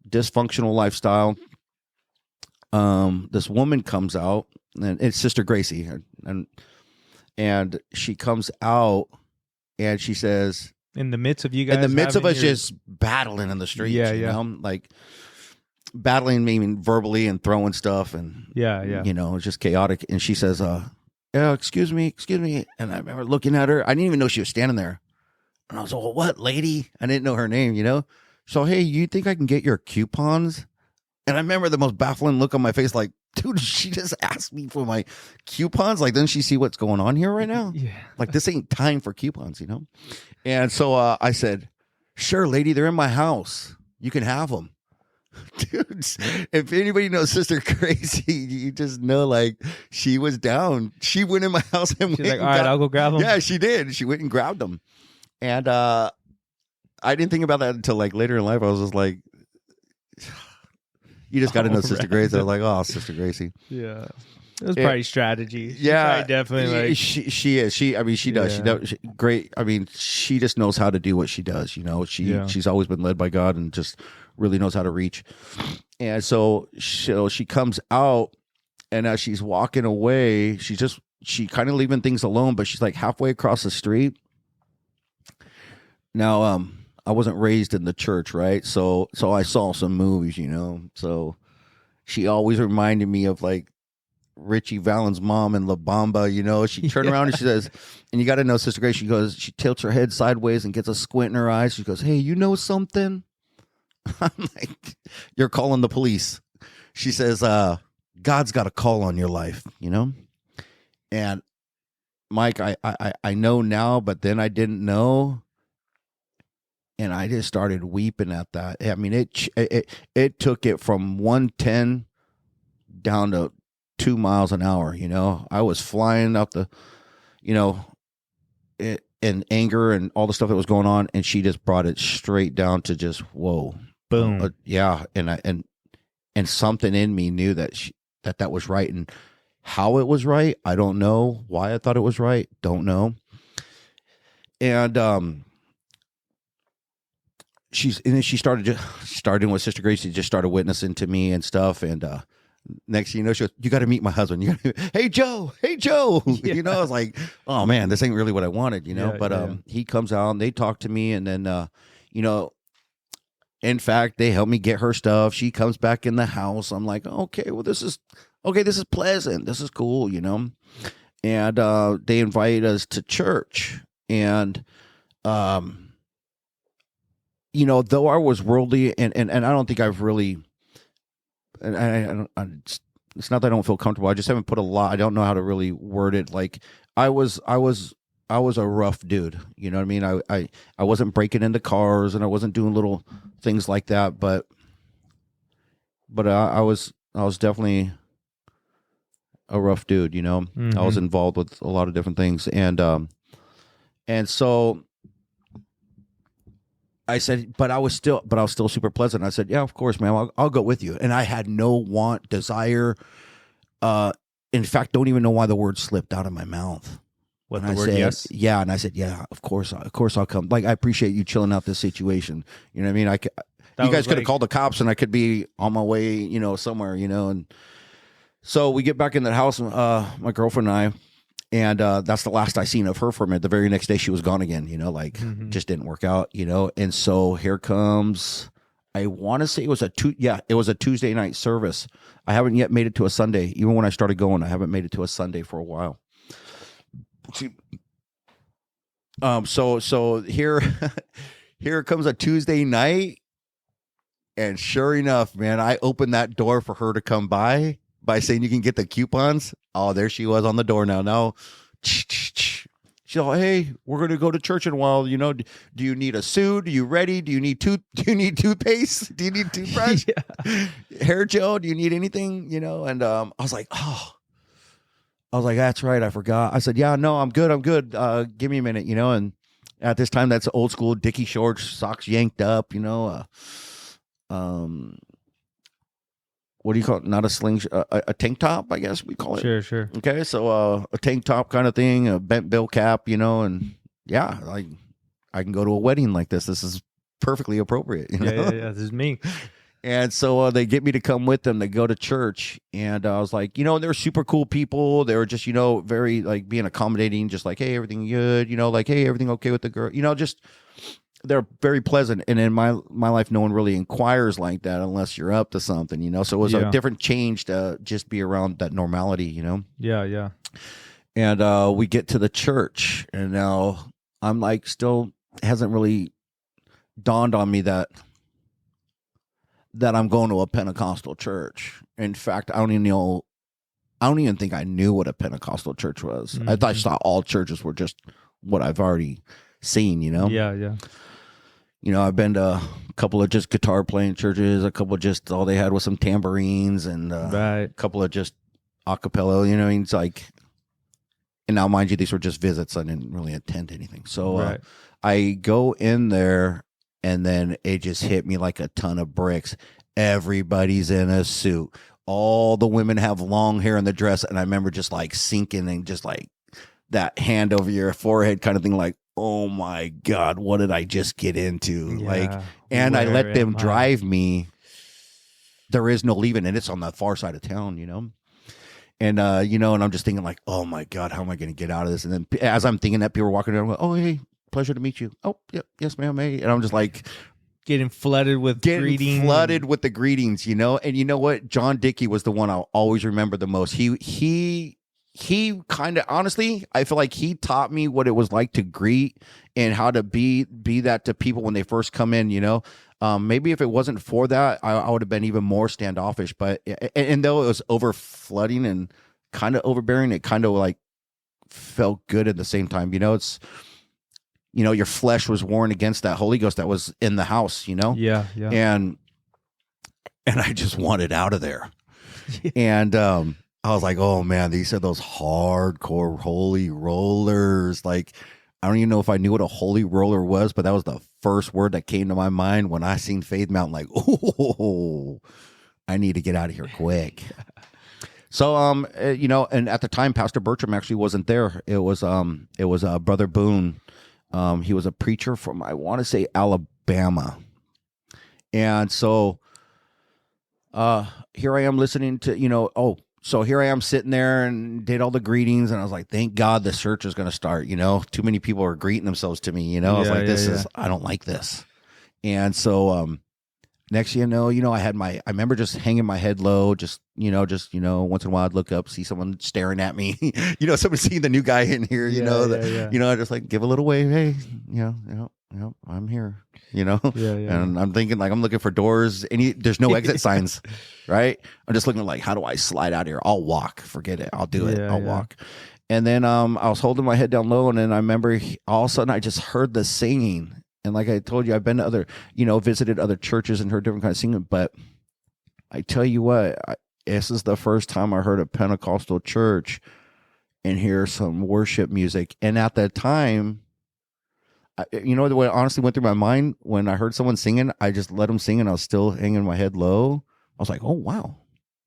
dysfunctional lifestyle. This woman comes out, and it's Sister Gracie, and she comes out, and she says, in the midst of you guys, in the midst of us just battling in the streets, like battling, meaning verbally and throwing stuff, and it's just chaotic. And she says, "Yeah, excuse me," and I remember looking at her. I didn't even know she was standing there, and I was like, well, "What, lady?" I didn't know her name, So, hey, you think I can get your coupons? And I remember the most baffling look on my face, like, dude, she just asked me for my coupons. Like, doesn't she see what's going on here right now? Yeah. Like, this ain't time for coupons, And so I said, sure, lady, they're in my house. You can have them. Dude, if anybody knows Sister Gracie, you just know, like, she was down. She went in my house and she's like, all right, I'll go grab them. Yeah, she did. She went and grabbed them. And I didn't think about that until, like, later in life. I was just like, you just got to know Sister Gracie. I was like, oh, Sister Gracie. Yeah. It was probably strategy. Definitely. Like, she is. She does. She does. Great. I mean, she just knows how to do what she does. She's always been led by God and just really knows how to reach. And so she comes out, and as she's walking away, she kind of leaving things alone, but she's like halfway across the street. Now, I wasn't raised in the church, right? So I saw some movies, So she always reminded me of like Richie Valens' mom in La Bamba, you know. She turned around and she says, and you got to know Sister Grace, she tilts her head sideways and gets a squint in her eyes. She goes, hey, you know something? I'm like, you're calling the police. She says, God's got a call on your life, you know? And Mike, I know now, but then I didn't know. And I just started weeping at that. I mean, it took it from 110 down to 2 miles an hour. You know, I was flying out the, you know, and anger and all the stuff that was going on, and she just brought it straight down to just whoa, boom, yeah. And something in me knew that that was right, and how it was right, I don't know. Why I thought it was right, don't know. And she started with Sister Grace. She just started witnessing to me and stuff. And next thing you know, she goes, you got to meet my husband. Hey Joe. Yeah. You know, I was like, oh man, this ain't really what I wanted, you know. But he comes out and they talk to me, and then you know, in fact, they help me get her stuff. She comes back in the house. I'm like, okay, well, this is pleasant. This is cool, you know. And they invite us to church, and you know, though I was worldly, and I don't think I've really, and it's not that I don't feel comfortable. I just haven't put a lot. I don't know how to really word it. Like I was a rough dude. You know what I mean? I wasn't breaking into cars, and I wasn't doing little things like that. But I was definitely a rough dude. You know, Mm-hmm. I was involved with a lot of different things, and so I said, but I was still super pleasant. I said, yeah, of course, ma'am, I'll go with you. And I had no want, desire. In fact, don't even know why the word slipped out of my mouth. What, and the word said, yes? Yeah, and I said, yeah, of course I'll come. Like, I appreciate you chilling out this situation. You know what I mean? You guys could have called the cops, and I could be on my way, you know, somewhere, you know. And so we get back in the house, my girlfriend and I. And that's the last I seen of her for a minute. The very next day, she was gone again, you know, like just didn't work out, you know. And so here comes, I want to say it was a Tuesday night service. I haven't yet made it to a Sunday. Even when I started going, I haven't made it to a Sunday for a while. So here comes a Tuesday night, and sure enough, man, I opened that door for her to come by saying you can get the coupons. Oh, there she was on the door now. She's like, hey, we're going to go to church in a while. You know, do you need a suit? Are you ready? Do you need toothpaste? Do you need toothbrush? Hair gel? Do you need anything? You know? And I was like, that's right. I forgot. I said, yeah, no, I'm good. Give me a minute, you know? And at this time, that's old school Dickie shorts, socks yanked up, you know? What do you call it? Not a slingshot, a tank top, I guess we call it. Sure. Okay, so a tank top kind of thing, a bent bill cap, you know, and yeah, like I can go to a wedding like this. This is perfectly appropriate. You know? Yeah. This is me. And so they get me to come with them. They go to church, and I was like, you know, they're super cool people. They were just, you know, very like being accommodating, just like, hey, everything good, you know, like, hey, everything okay with the girl, you know, just. They're very pleasant, and in my life, no one really inquires like that unless you're up to something, you know. So it was a different change to just be around that normality, you know. Yeah. And we get to the church, and now I'm like, still hasn't really dawned on me that I'm going to a Pentecostal church. In fact, I don't even think I knew what a Pentecostal church was. Mm-hmm. I thought all churches were just what I've already seen, you know. Yeah. You know, I've been to a couple of just guitar playing churches, a couple of just all they had was some tambourines, and a couple of just a cappella, you know. It's like, and now, mind you, these were just visits. I didn't really attend anything. So I go in there, and then it just hit me like a ton of bricks. Everybody's in a suit. All the women have long hair in the dress, and I remember just like sinking and just like that hand over your forehead kind of thing, like, oh my God, what did I just get into? Yeah. Like, and I let them drive me. There is no leaving, and it's on the far side of town, you know? And, you know, and I'm just thinking like, oh my God, how am I going to get out of this? And then as I'm thinking that, people are walking around, oh, hey, pleasure to meet you. Oh, yep, yes, ma'am. Hey. And I'm just like, getting flooded with greetings. Flooded with the greetings, you know. And you know what? John Dickey was the one I'll always remember the most. He kind of, honestly, I feel like he taught me what it was like to greet and how to be that to people when they first come in, you know. Maybe if it wasn't for that, I would have been even more standoffish. But and though it was over flooding and kind of overbearing, it kind of like felt good at the same time. You know, it's, you know, your flesh was warring against that Holy Ghost that was in the house, you know? Yeah. And I just wanted out of there. And I was like, oh man, these are those hardcore holy rollers. Like, I don't even know if I knew what a holy roller was, but that was the first word that came to my mind when I seen Faith Mountain. Like, oh, I need to get out of here quick. So, you know, and at the time, Pastor Bertram actually wasn't there. It was Brother Boone. He was a preacher from, I want to say, Alabama. And so here I am listening to, you know, so here I am sitting there and did all the greetings. And I was like, thank God the church is going to start, you know. Too many people are greeting themselves to me, you know. I was like, I don't like this. And so next thing you know, I remember just hanging my head low, just, you know, once in a while I'd look up, see someone staring at me, you know, someone seeing the new guy in here, you know, I just like give a little wave. Hey, you know, I'm here, you know, and I'm thinking like, I'm looking for doors. There's no exit signs, right? I'm just looking like, how do I slide out here? I'll walk, forget it. I'll do it. I'll walk. And then, I was holding my head down low, and then I remember all of a sudden I just heard the singing. And like I told you, I've been to other, you know, visited other churches and heard different kinds of singing. But I tell you what, this is the first time I heard a Pentecostal church and hear some worship music. And at that time, you know, what honestly went through my mind when I heard someone singing, I just let them sing and I was still hanging my head low. I was like, oh, wow,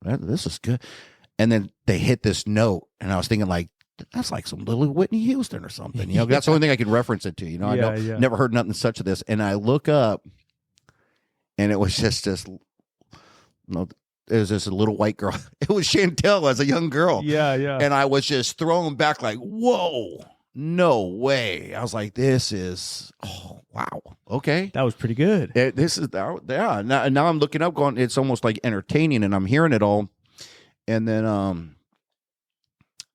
this is good. And then they hit this note and I was thinking like, that's like some little Whitney Houston or something. You know, that's the only thing I can reference it to. You know, I never heard nothing such of this. And I look up, and it was just this. No, it was just a little white girl. It was Chantel as a young girl. Yeah. And I was just thrown back, like, whoa, no way. I was like, this is, oh wow, okay, that was pretty good. This is Now I'm looking up, going, it's almost like entertaining, and I'm hearing it all, and then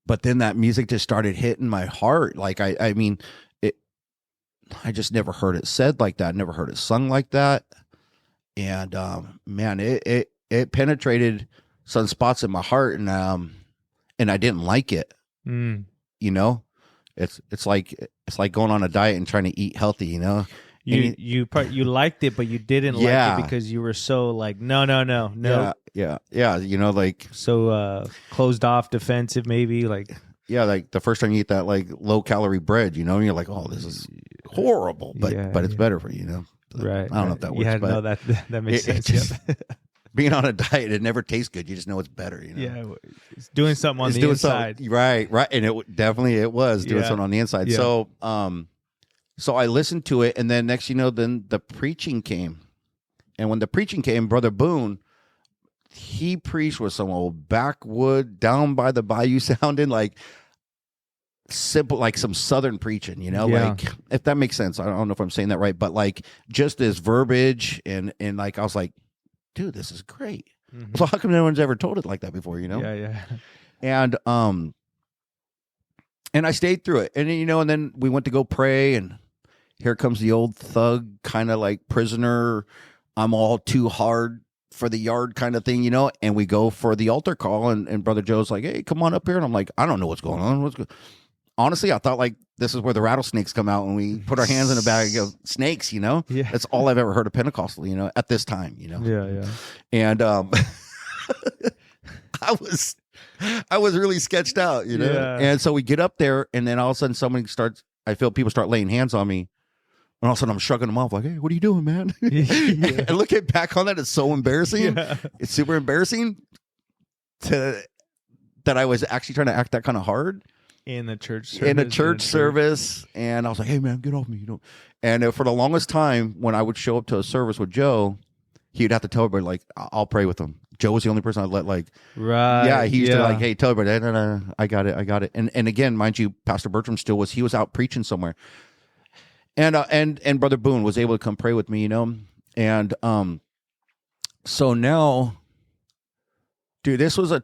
but then that music just started hitting my heart. Like, I mean, I just never heard it said like that. Never heard it sung like that. And, man, it penetrated some spots in my heart, and I didn't like it. You know, it's like going on a diet and trying to eat healthy, you know. You liked it, but you didn't like it because you were so like, no. Yeah. You know, like so closed off, defensive, maybe like. Yeah, like the first time you eat that like low calorie bread, you know, and you're like, oh, this is horrible, but it's better for you, you know. Right. I don't know if that works. Yeah, no, that makes sense. Being on a diet, it never tastes good. You just know it's better, you know. Yeah, it's doing something on the inside. Right, and it was doing something on the inside. Yeah. So I listened to it, and then next, you know, then the preaching came, and when the preaching came, Brother Boone, he preached with some old backwood, down by the bayou sounding like simple, like some Southern preaching, you know, like, if that makes sense. I don't know if I'm saying that right, but like just this verbiage and like, I was like, dude, this is great. Mm-hmm. So how come no one's ever told it like that before, you know? Yeah. And I stayed through it, and you know, and then we went to go pray, and here comes the old thug, kind of like prisoner, I'm all too hard for the yard kind of thing, you know, and we go for the altar call, and Brother Joe's like, hey, come on up here. And I'm like, I don't know what's going on. Honestly, I thought like this is where the rattlesnakes come out and we put our hands in a bag of snakes, you know. Yeah. That's all I've ever heard of Pentecostal, you know, at this time, you know. Yeah. And I was really sketched out, you know. Yeah. And so we get up there, and then all of a sudden I feel people start laying hands on me. And all of a sudden I'm shrugging them off like, hey, what are you doing, man? And looking back on that, it's so embarrassing. Yeah. It's super embarrassing that I was actually trying to act that kind of hard. In a church service. And I was like, hey, man, get off me. You know. And for the longest time, when I would show up to a service with Joe, he'd have to tell everybody, like, I'll pray with him. Joe was the only person I'd let, like, right. Yeah, he used to, like, hey, tell everybody, no, I got it. And again, mind you, Pastor Bertram he was out preaching somewhere. And Brother Boone was able to come pray with me, you know. And so now, dude, this was I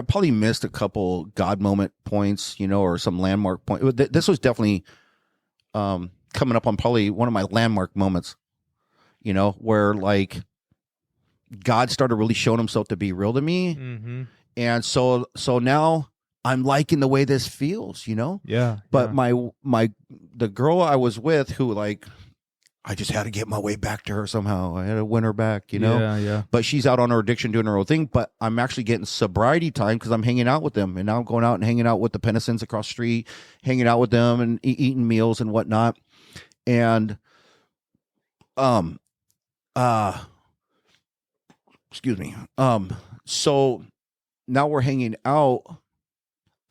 probably missed a couple God moment points, or some landmark point. This was definitely coming up on probably one of my landmark moments, where like God started really showing himself to be real to me. Mm-hmm. And so now I'm liking the way this feels, Yeah. But the girl I was with, who like, I just had to get my way back to her somehow. I had to win her back, Yeah. But she's out on her addiction doing her own thing. But I'm actually getting sobriety time because I'm hanging out with them. And now I'm going out and hanging out with the Pennisons across the street, hanging out with them and eating meals and whatnot. And excuse me. So now we're hanging out.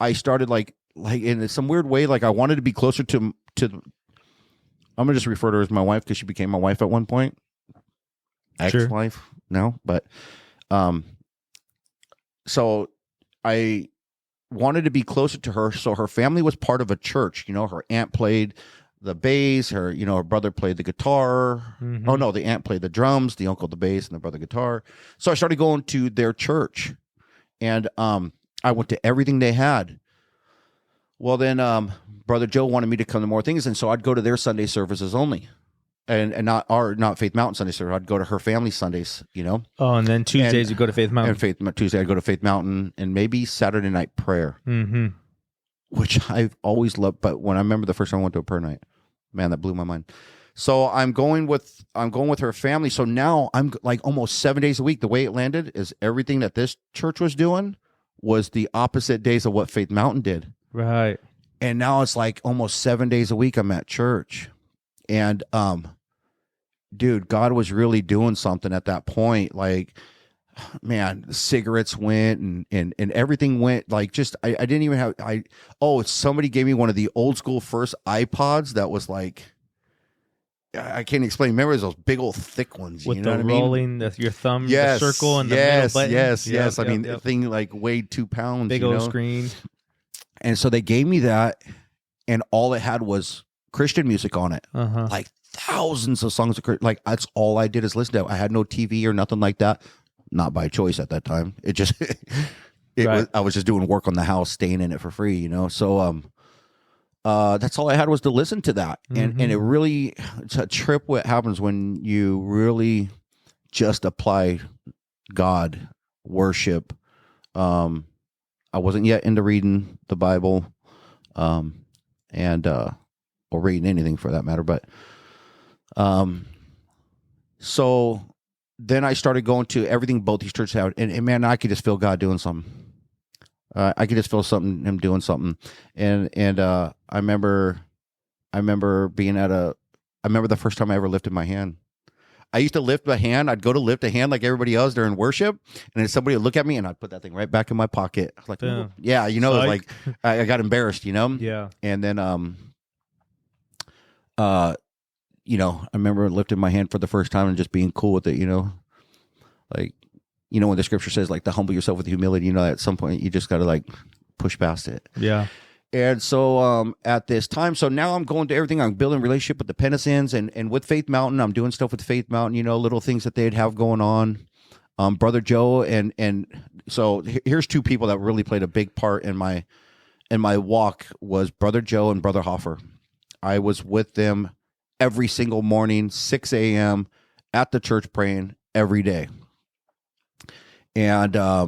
I started like in some weird way, like I wanted to be closer to I'm gonna just refer to her as my wife because she became my wife at one point. Ex-wife now, but so I wanted to be closer to her. So her family was part of a church. Her aunt played the bass. Her brother played the guitar. Mm-hmm. Oh no, the aunt played the drums, the uncle the bass, and the brother guitar. So I started going to their church, and I went to everything they had. Well, then Brother Joe wanted me to come to more things, and so I'd go to their Sunday services only, and not Faith Mountain Sunday service. I'd go to her family Sundays, Oh, and then Tuesdays you go to Faith Mountain. And Tuesday I'd go to Faith Mountain, and maybe Saturday night prayer, mm-hmm. which I've always loved. But when I remember the first time I went to a prayer night, man, that blew my mind. So I'm going with her family. So now I'm like almost 7 days a week. The way it landed is everything that this church was doing was the opposite days of what Faith Mountain did. Right. And now it's like almost 7 days a week I'm at church. And dude, God was really doing something at that point. Like, man, the cigarettes went and everything went. Like, just I didn't even have somebody gave me one of the old school first iPods that was like, I can't explain. Remember those big old thick ones with you know the what rolling, I mean? your thumb, yes, the circle, and the middle button. Yes. The thing like weighed 2 pounds. Big old screen. And so they gave me that, and all it had was Christian music on it. Uh-huh. Like thousands of songs. Like that's all I did is listen to it. I had no TV or nothing like that. Not by choice at that time. It just, I was just doing work on the house, staying in it for free, So, that's all I had was to listen to that. Mm-hmm. And it's a trip what happens when you really just apply God, worship. I wasn't yet into reading the Bible, or reading anything for that matter. But, so then I started going to everything both these churches have, and man, I could just feel God doing something. I could just feel him doing something. And I remember being I remember the first time I ever lifted my hand. I used to lift my hand. I'd go to lift a hand like everybody else during worship, and then somebody would look at me, and I'd put that thing right back in my pocket. Like, yeah, it was like I got embarrassed, Yeah. And then, I remember lifting my hand for the first time and just being cool with it, like, when the scripture says like to humble yourself with humility, at some point you just got to like push past it. Yeah. And so at this time, so now I'm going to everything. I'm building a relationship with the Pennisons and with Faith Mountain. I'm doing stuff with Faith Mountain, little things that they'd have going on. Brother Joe and so here's two people that really played a big part in my walk was Brother Joe and Brother Hoffer. I was with them every single morning, 6 a.m. at the church praying every day. And I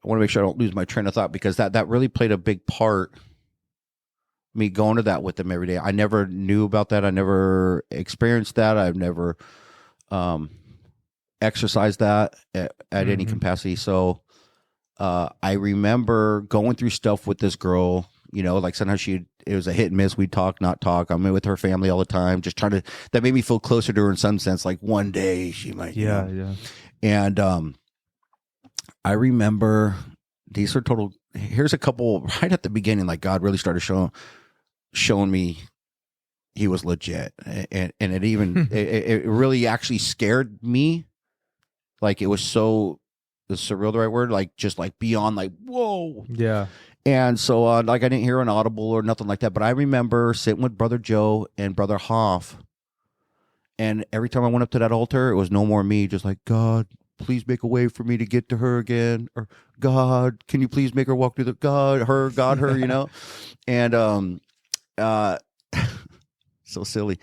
want to make sure I don't lose my train of thought because that really played a big part, me going to that with them every day. I never knew about that. I never experienced that. I've never exercised that at any capacity. So I remember going through stuff with this girl, like sometimes it was a hit and miss. We'd talk, not talk. I'm with her family all the time, just that made me feel closer to her in some sense. Like one day she might, Yeah. And I remember these are here's a couple right at the beginning, like God really started showing me he was legit. And it even, it really actually scared me. Like it was so, is surreal the right word? Like just like beyond like, whoa. Yeah. And so like I didn't hear an audible or nothing like that. But I remember sitting with Brother Joe and Brother Hoff. And every time I went up to that altar, it was no more me, just like, God, please make a way for me to get to her again. Or God, can you please make her walk through the God, her, you know? And so silly.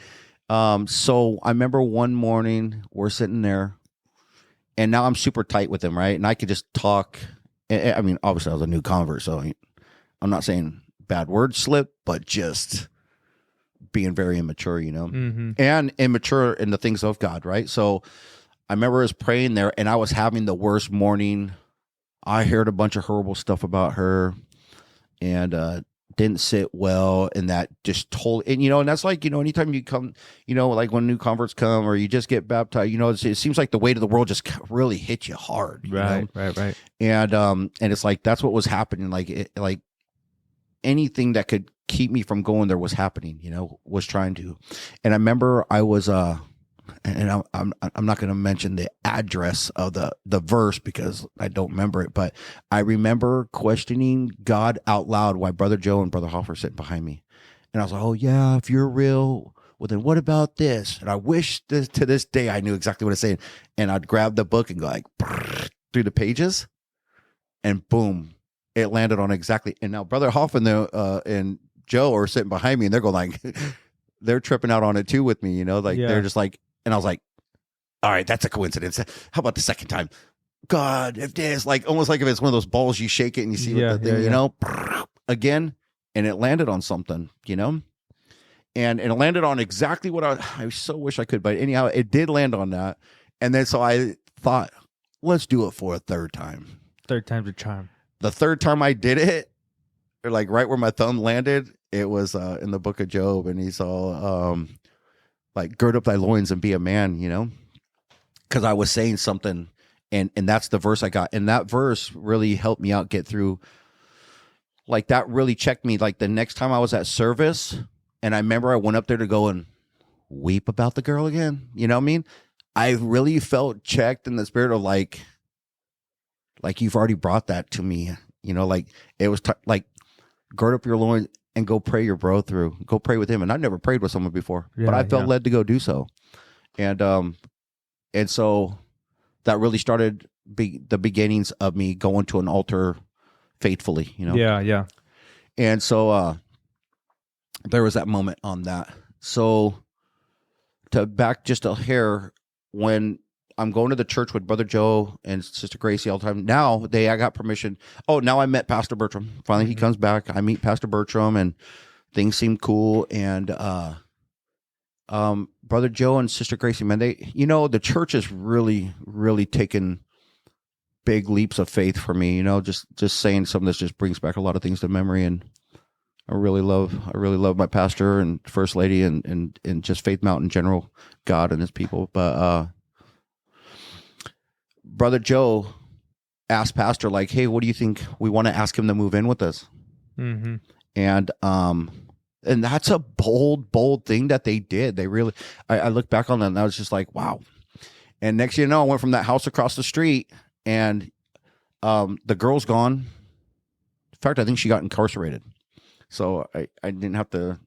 So I remember one morning we're sitting there, and now I'm super tight with him, right? And I could just talk. I mean, obviously I was a new convert, so I'm not saying bad words slip, but just being very immature, you know, and immature in the things of God, right? So I remember us praying there, and I was having the worst morning. I heard a bunch of horrible stuff about her, and didn't sit well, and that just told, and you know, and that's like, you know, anytime you come, you know, like when new converts come or you just get baptized, you know, it seems like the weight of the world just really hits you hard, right, you know? right. And it's like that's what was happening, like anything that could keep me from going there was happening, you know, was trying to. And I remember I was and I'm not going to mention the address of the verse because I don't remember it, but I remember questioning God out loud while Brother Joe and Brother Hoffer sitting behind me. And I was like, oh yeah, if you're real, well then what about this? And I wish to this day I knew exactly what it's saying. And I'd grab the book and go like through the pages, and boom, it landed on exactly. And now Brother Hoffman and Joe are sitting behind me, and they're going like, they're tripping out on it too with me, you know, like they're just like, and I was like, all right, that's a coincidence. How about the second time? God, if this, like, almost like if it's one of those balls, you shake it and you see what the thing, you know, again, and it landed on something, you know, and it landed on exactly what I so wish I could, but anyhow, it did land on that. And then so I thought, let's do it for a third time. Third time's a charm. The third time I did it, or like right where my thumb landed, it was in the book of Job, and he's all like, gird up thy loins and be a man, you know, because I was saying something, and that's the verse I got, and that verse really helped me out get through. Like that really checked me. Like the next time I was at service, and I remember I went up there to go and weep about the girl again. You know what I mean? I really felt checked in the spirit of like you've already brought that to me. You know, like it was like, gird up your loins and go pray your bro through. Go pray with him. And I've never prayed with someone before, but I felt led to go do so. And so that really started the beginnings of me going to an altar faithfully, you know? Yeah. And so there was that moment on that. So to back just a hair, when I'm going to the church with Brother Joe and Sister Gracie all the time. Now I got permission. Oh, now I met Pastor Bertram. Finally, he comes back. I meet Pastor Bertram, and things seem cool. And Brother Joe and Sister Gracie, man, the church has really, really taken big leaps of faith for me. You know, just saying something that just brings back a lot of things to memory. And I really love my pastor and First Lady and just Faith Mountain in general, God and His people. But Brother Joe asked Pastor, like, hey, what do you think? We want to ask him to move in with us. Mm-hmm. And that's a bold thing that they did. They really, I look back on that and I was just like, wow. And next thing you know, I went from that house across the street, and the girl's gone. In fact, I think she got incarcerated. So I didn't have to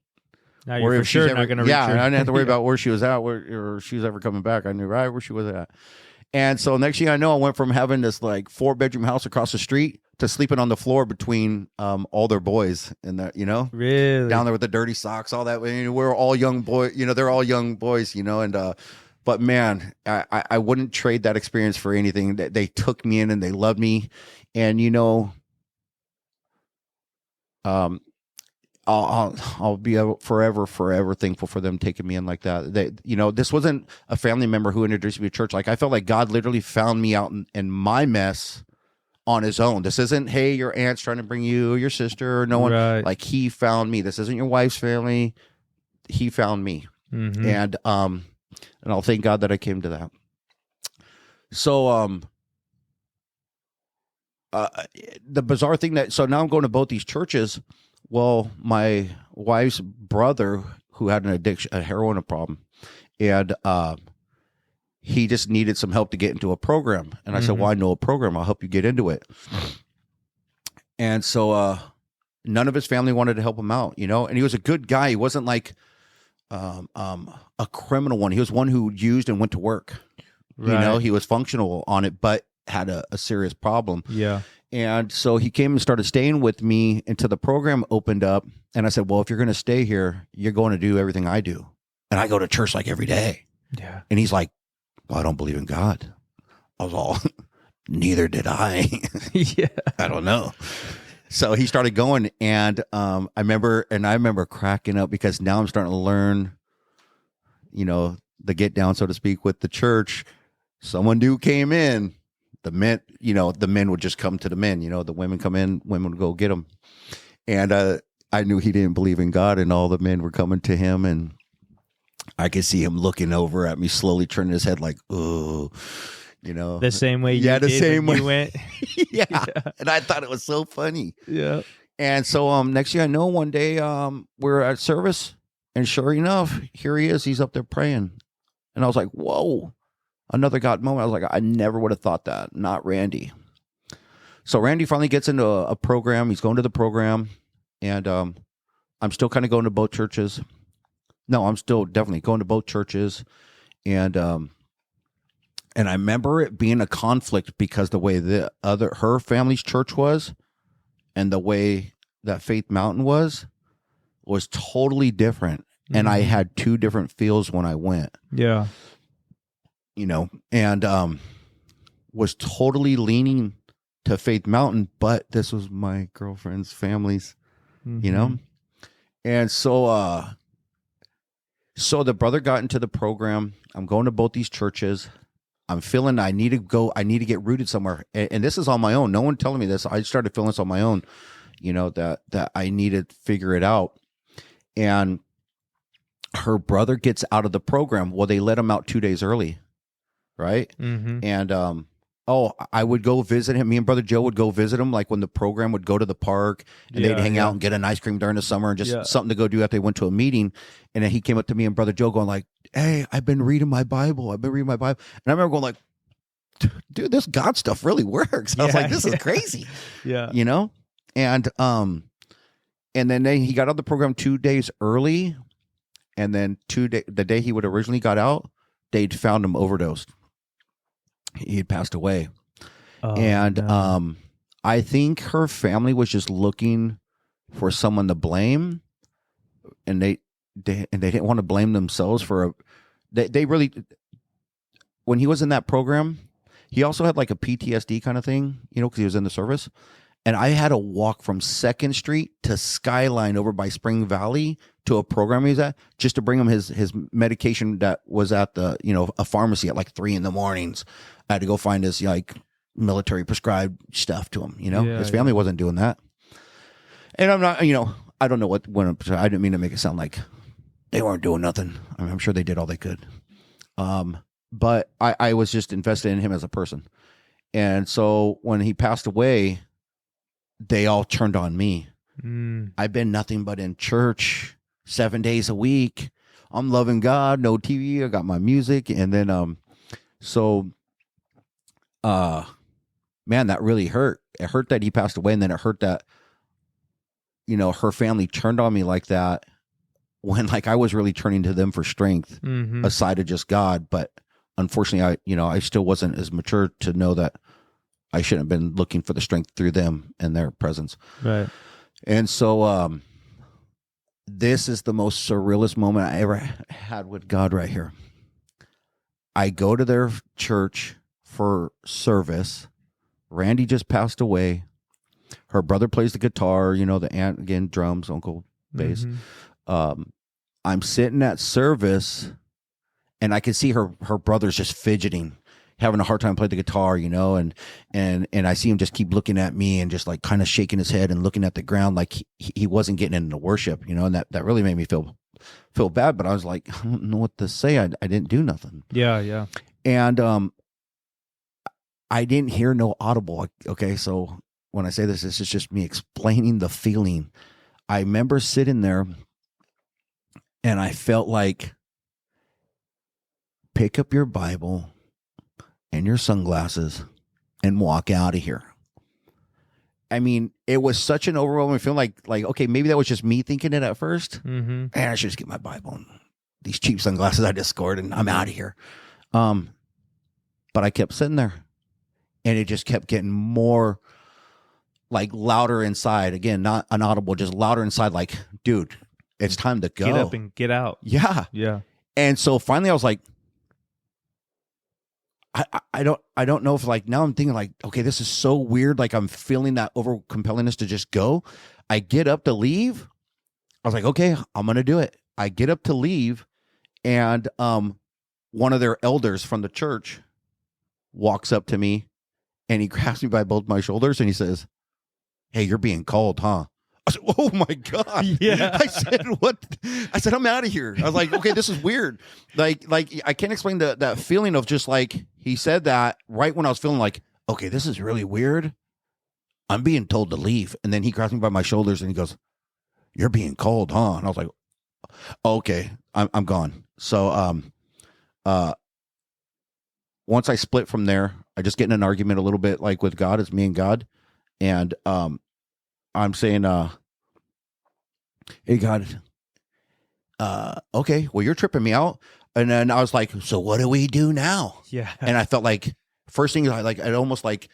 now worry if she's ever going to reach her. I didn't have to worry about where she was at, or she was ever coming back. I knew right where she was at. And so next thing I know, I went from having this like 4-bedroom house across the street to sleeping on the floor between all their boys, and that, you know, really down there with the dirty socks, all that. We're all young boys, you know, they're all young boys, you know, and but man, I wouldn't trade that experience for anything. They took me in and they loved me, and you know, I'll be forever thankful for them taking me in like that. You know, this wasn't a family member who introduced me to church. Like I felt like God literally found me out in my mess on His own. This isn't, hey, your aunt's trying to bring you, or your sister, or no one. Right. Like He found me. This isn't your wife's family. He found me, and I'll thank God that I came to that. So the bizarre thing so now I'm going to both these churches. Well, my wife's brother, who had an addiction, a heroin problem, and he just needed some help to get into a program. And I said, well, I know a program. I'll help you get into it. And so none of his family wanted to help him out, you know, and he was a good guy. He wasn't like a criminal one. He was one who used and went to work. Right. You know, he was functional on it, but had a serious problem. Yeah. And so he came and started staying with me until the program opened up. And I said, well, if you're going to stay here, you're going to do everything I do. And I go to church like every day. Yeah. And he's like, well, I don't believe in God. I was all, neither did I. Yeah. I don't know. So he started going, and I remember cracking up because now I'm starting to learn, you know, the get down, so to speak, with the church. Someone new came in. The men would just come to the men. You know, the women come in, women would go get them. And I knew he didn't believe in God, and all the men were coming to him, and I could see him looking over at me, slowly turning his head like, oh, you know. The same way you the did same when way. you went. Yeah. And I thought it was so funny. Yeah. And so next thing I know, one day we're at service, and sure enough, here he is. He's up there praying. And I was like, whoa. Another God moment. I was like, I never would have thought that. Not Randy. So Randy finally gets into a program. He's going to the program. And I'm still kind of going to both churches. No, I'm still definitely going to both churches. And I remember it being a conflict because the way her family's church was and the way that Faith Mountain was totally different. Mm-hmm. And I had two different feels when I went. Yeah. You know, and was totally leaning to Faith Mountain, but this was my girlfriend's family's, you know? And so the brother got into the program. I'm going to both these churches. I'm feeling I need to get rooted somewhere. And this is on my own. No one telling me this. I started feeling this on my own, you know, that I needed to figure it out. And her brother gets out of the program. Well, they let him out 2 days early. Right. Mm-hmm. And, I would go visit him. Me and Brother Joe would go visit him. Like when the program would go to the park and they'd hang out and get an ice cream during the summer and just something to go do after they went to a meeting. And then he came up to me and Brother Joe going like, hey, I've been reading my Bible. And I remember going like, dude, this God stuff really works. I was like, this is crazy. Yeah. You know? And then he got out of the program 2 days early. And then the day he would originally got out, they'd found him overdosed. He had passed away. Oh, and no. I think her family was just looking for someone to blame, and they didn't want to blame themselves for they really, when he was in that program, he also had like a PTSD kind of thing, you know, because he was in the service. And I had to walk from 2nd Street to Skyline over by Spring Valley to a program he was at just to bring him his medication that was at the, you know, a pharmacy at like 3 a.m. I had to go find his like military prescribed stuff to him, you know. His family wasn't doing that. And I'm not, you know, I don't know what went up. I didn't mean to make it sound like they weren't doing nothing. I mean, I'm sure they did all they could. But I was just invested in him as a person. And so when he passed away, they all turned on me. I've been nothing but in church 7 days a week. I'm loving God, no TV. I got my music. And then, man, that really hurt. It hurt that he passed away. And then it hurt that, you know, her family turned on me like that when like I was really turning to them for strength aside of just God. But unfortunately, I still wasn't as mature to know that I shouldn't have been looking for the strength through them and their presence. Right. And so this is the most surrealist moment I ever had with God right here. I go to their church for service. Randy just passed away. Her brother plays the guitar, you know, the aunt, again, drums, uncle, bass. I'm sitting at service, and I can see her brother's just fidgeting, having a hard time playing the guitar, you know, and I see him just keep looking at me and just like kind of shaking his head and looking at the ground like he wasn't getting into worship, you know, and that really made me feel bad. But I was like, I don't know what to say. I didn't do nothing. Yeah. And I didn't hear no audible. Okay, so when I say this is just me explaining the feeling. I remember sitting there and I felt like, pick up your Bible and your sunglasses and walk out of here. I mean, it was such an overwhelming feeling like, okay, maybe that was just me thinking it at first. And I should just get my Bible these cheap sunglasses I just scored, and I'm out of here. But I kept sitting there, and it just kept getting more like louder inside. Again, not inaudible, just louder inside. Like, dude, it's time to go. Get up and get out. Yeah. Yeah. And so finally I was like, I don't know if like, now I'm thinking like, okay, this is so weird. Like I'm feeling that over compellingness to just go. I get up to leave. I was like, okay, I'm going to do it. I get up to leave, and one of their elders from the church walks up to me, and he grabs me by both my shoulders, and he says, "Hey, you're being called, huh?" I said, "Oh my God." Yeah. I said, "What?" I said, "I'm out of here." I was like, "Okay, this is weird." Like I can't explain that feeling of just like, he said that right when I was feeling like, okay, this is really weird. I'm being told to leave. And then he grabs me by my shoulders and he goes, "You're being called, huh?" And I was like, okay, I'm gone. So, once I split from there, I just get in an argument a little bit like with God. It's me and God. And, I'm saying, "Hey God, okay, well, you're tripping me out." And then I was like, "So what do we do now?" Yeah. And I felt like first thing, like it almost like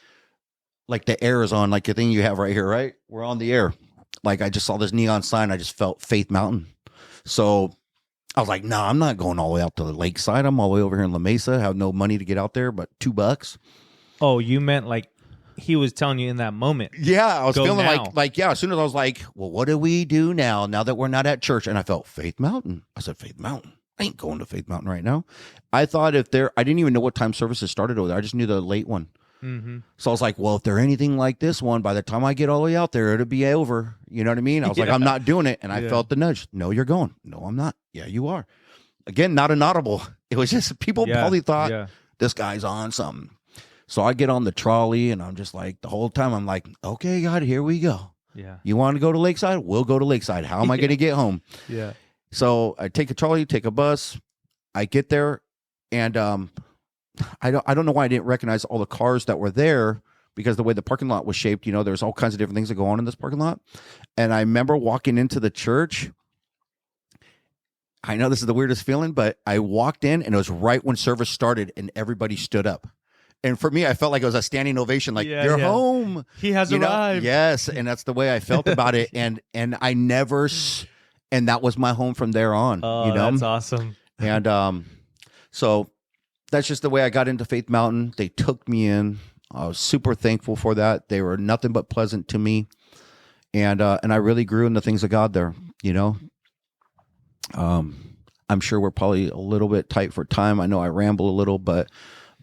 the air is on, like the thing you have right here, right? We're on the air. Like I just saw this neon sign. I just felt Faith Mountain. So I was like, "No, I'm not going all the way out to the Lakeside. I'm all the way over here in La Mesa. I have no money to get out there, but $2. Oh, you meant like he was telling you in that moment. Yeah, I was Go feeling now. like, yeah, as soon as I was like, well, what do we do now that we're not at church? And I felt Faith Mountain. I said, Faith Mountain. I ain't going to Faith Mountain right now. I thought I didn't even know what time services started over there. I just knew the late one. Mm-hmm. So I was like, well, if they're anything like this one, by the time I get all the way out there, it'll be over. You know what I mean? I was like, I'm not doing it. And I felt the nudge. No, you're going. No, I'm not. Yeah, you are. Again, not inaudible. It was just people probably thought this guy's on something. So I get on the trolley, and I'm just like, the whole time I'm like, okay, God, here we go. Yeah. You want to go to Lakeside? We'll go to Lakeside. How am I going to get home? Yeah. So I take a trolley, take a bus. I get there, and I don't know why I didn't recognize all the cars that were there, because the way the parking lot was shaped, there's all kinds of different things that go on in this parking lot. And I remember walking into the church. I know this is the weirdest feeling, but I walked in, and it was right when service started, and everybody stood up. And for me, I felt like it was a standing ovation, like, you're home. He has arrived. Yes, and that's the way I felt about it. And I never, and that was my home from there on. Oh, that's awesome. And so that's just the way I got into Faith Mountain. They took me in. I was super thankful for that. They were nothing but pleasant to me. And I really grew in the things of God there, I'm sure we're probably a little bit tight for time. I know I ramble a little, but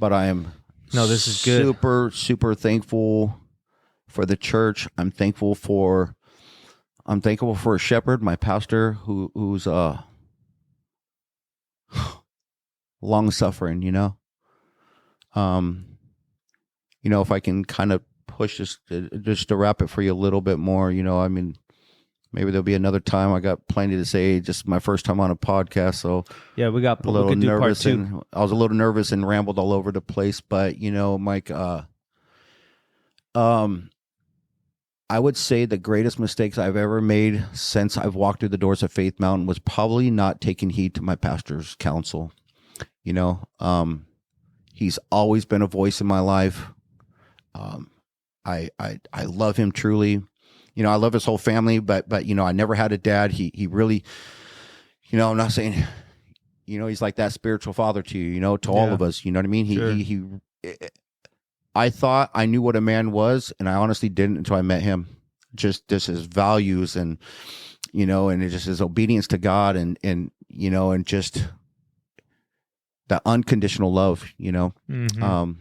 I am... No, this is good. Super, super thankful for the church. I'm thankful for a shepherd, my pastor, who's long suffering. If I can kind of push this just to wrap it for you a little bit more. I mean, maybe there'll be another time. I got plenty to say. Just my first time on a podcast, so yeah, we got a little nervous, and I was a little nervous and rambled all over the place. But Mike, I would say the greatest mistakes I've ever made since I've walked through the doors of Faith Mountain was probably not taking heed to my pastor's counsel. He's always been a voice in my life. I love him truly. I love his whole family, but I never had a dad. He really, I'm not saying, he's like that spiritual father to you, to all of us. You know what I mean? Sure. I thought I knew what a man was, and I honestly didn't until I met him. Just his values and and just his obedience to God and just that unconditional love. Mm-hmm.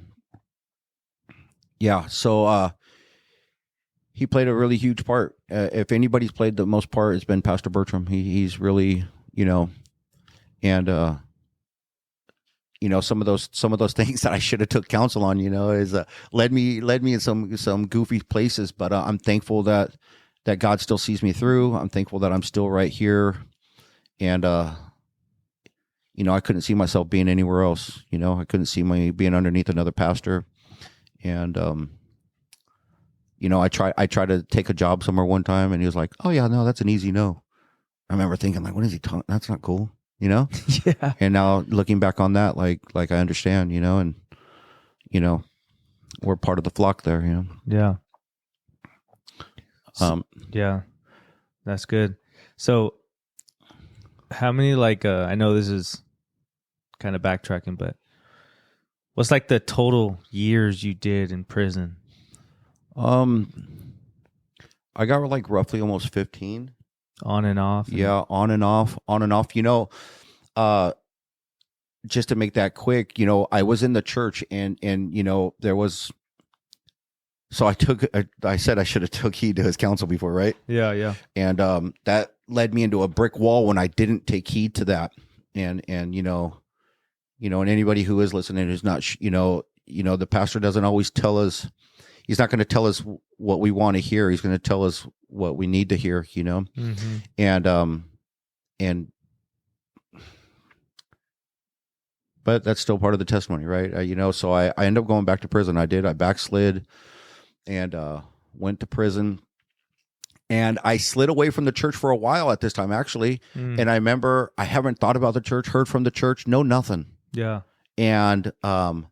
Yeah. So, he played a really huge part. If anybody's played the most part, it's been Pastor Bertram. He's really, and some of those things that I should have took counsel on, is led me in some goofy places. But I'm thankful that God still sees me through. I'm thankful that I'm still right here, and I couldn't see myself being anywhere else. I couldn't see me being underneath another pastor, and I tried to take a job somewhere one time, and he was like, "Oh yeah, no, that's an easy no." I remember thinking, like, what is he talking? That's not cool. you know? Yeah. And now looking back on that, like I understand, you know, and, you know, we're part of the flock there, you know? Yeah. Yeah, that's good. So how many, like, I know this is kind of backtracking, but what's like the total years you did in prison? I got like roughly almost 15. On and off? Yeah, on and off. You know, just to make that quick, you know, I was in the church and you know, there was, so I said I should have took heed to his counsel before, right? Yeah, yeah. And that led me into a brick wall when I didn't take heed to that. And you know, and anybody who is listening is not, you know, the pastor doesn't always tell us, he's not going to tell us what we want to hear. He's going to tell us what we need to hear, you know? Mm-hmm. And but that's still part of the testimony, right? You know, so I ended up going back to prison. I backslid and went to prison. And I slid away from the church for a while at this time, actually. And I remember I haven't thought about the church, heard from the church, no nothing. Yeah. And I'm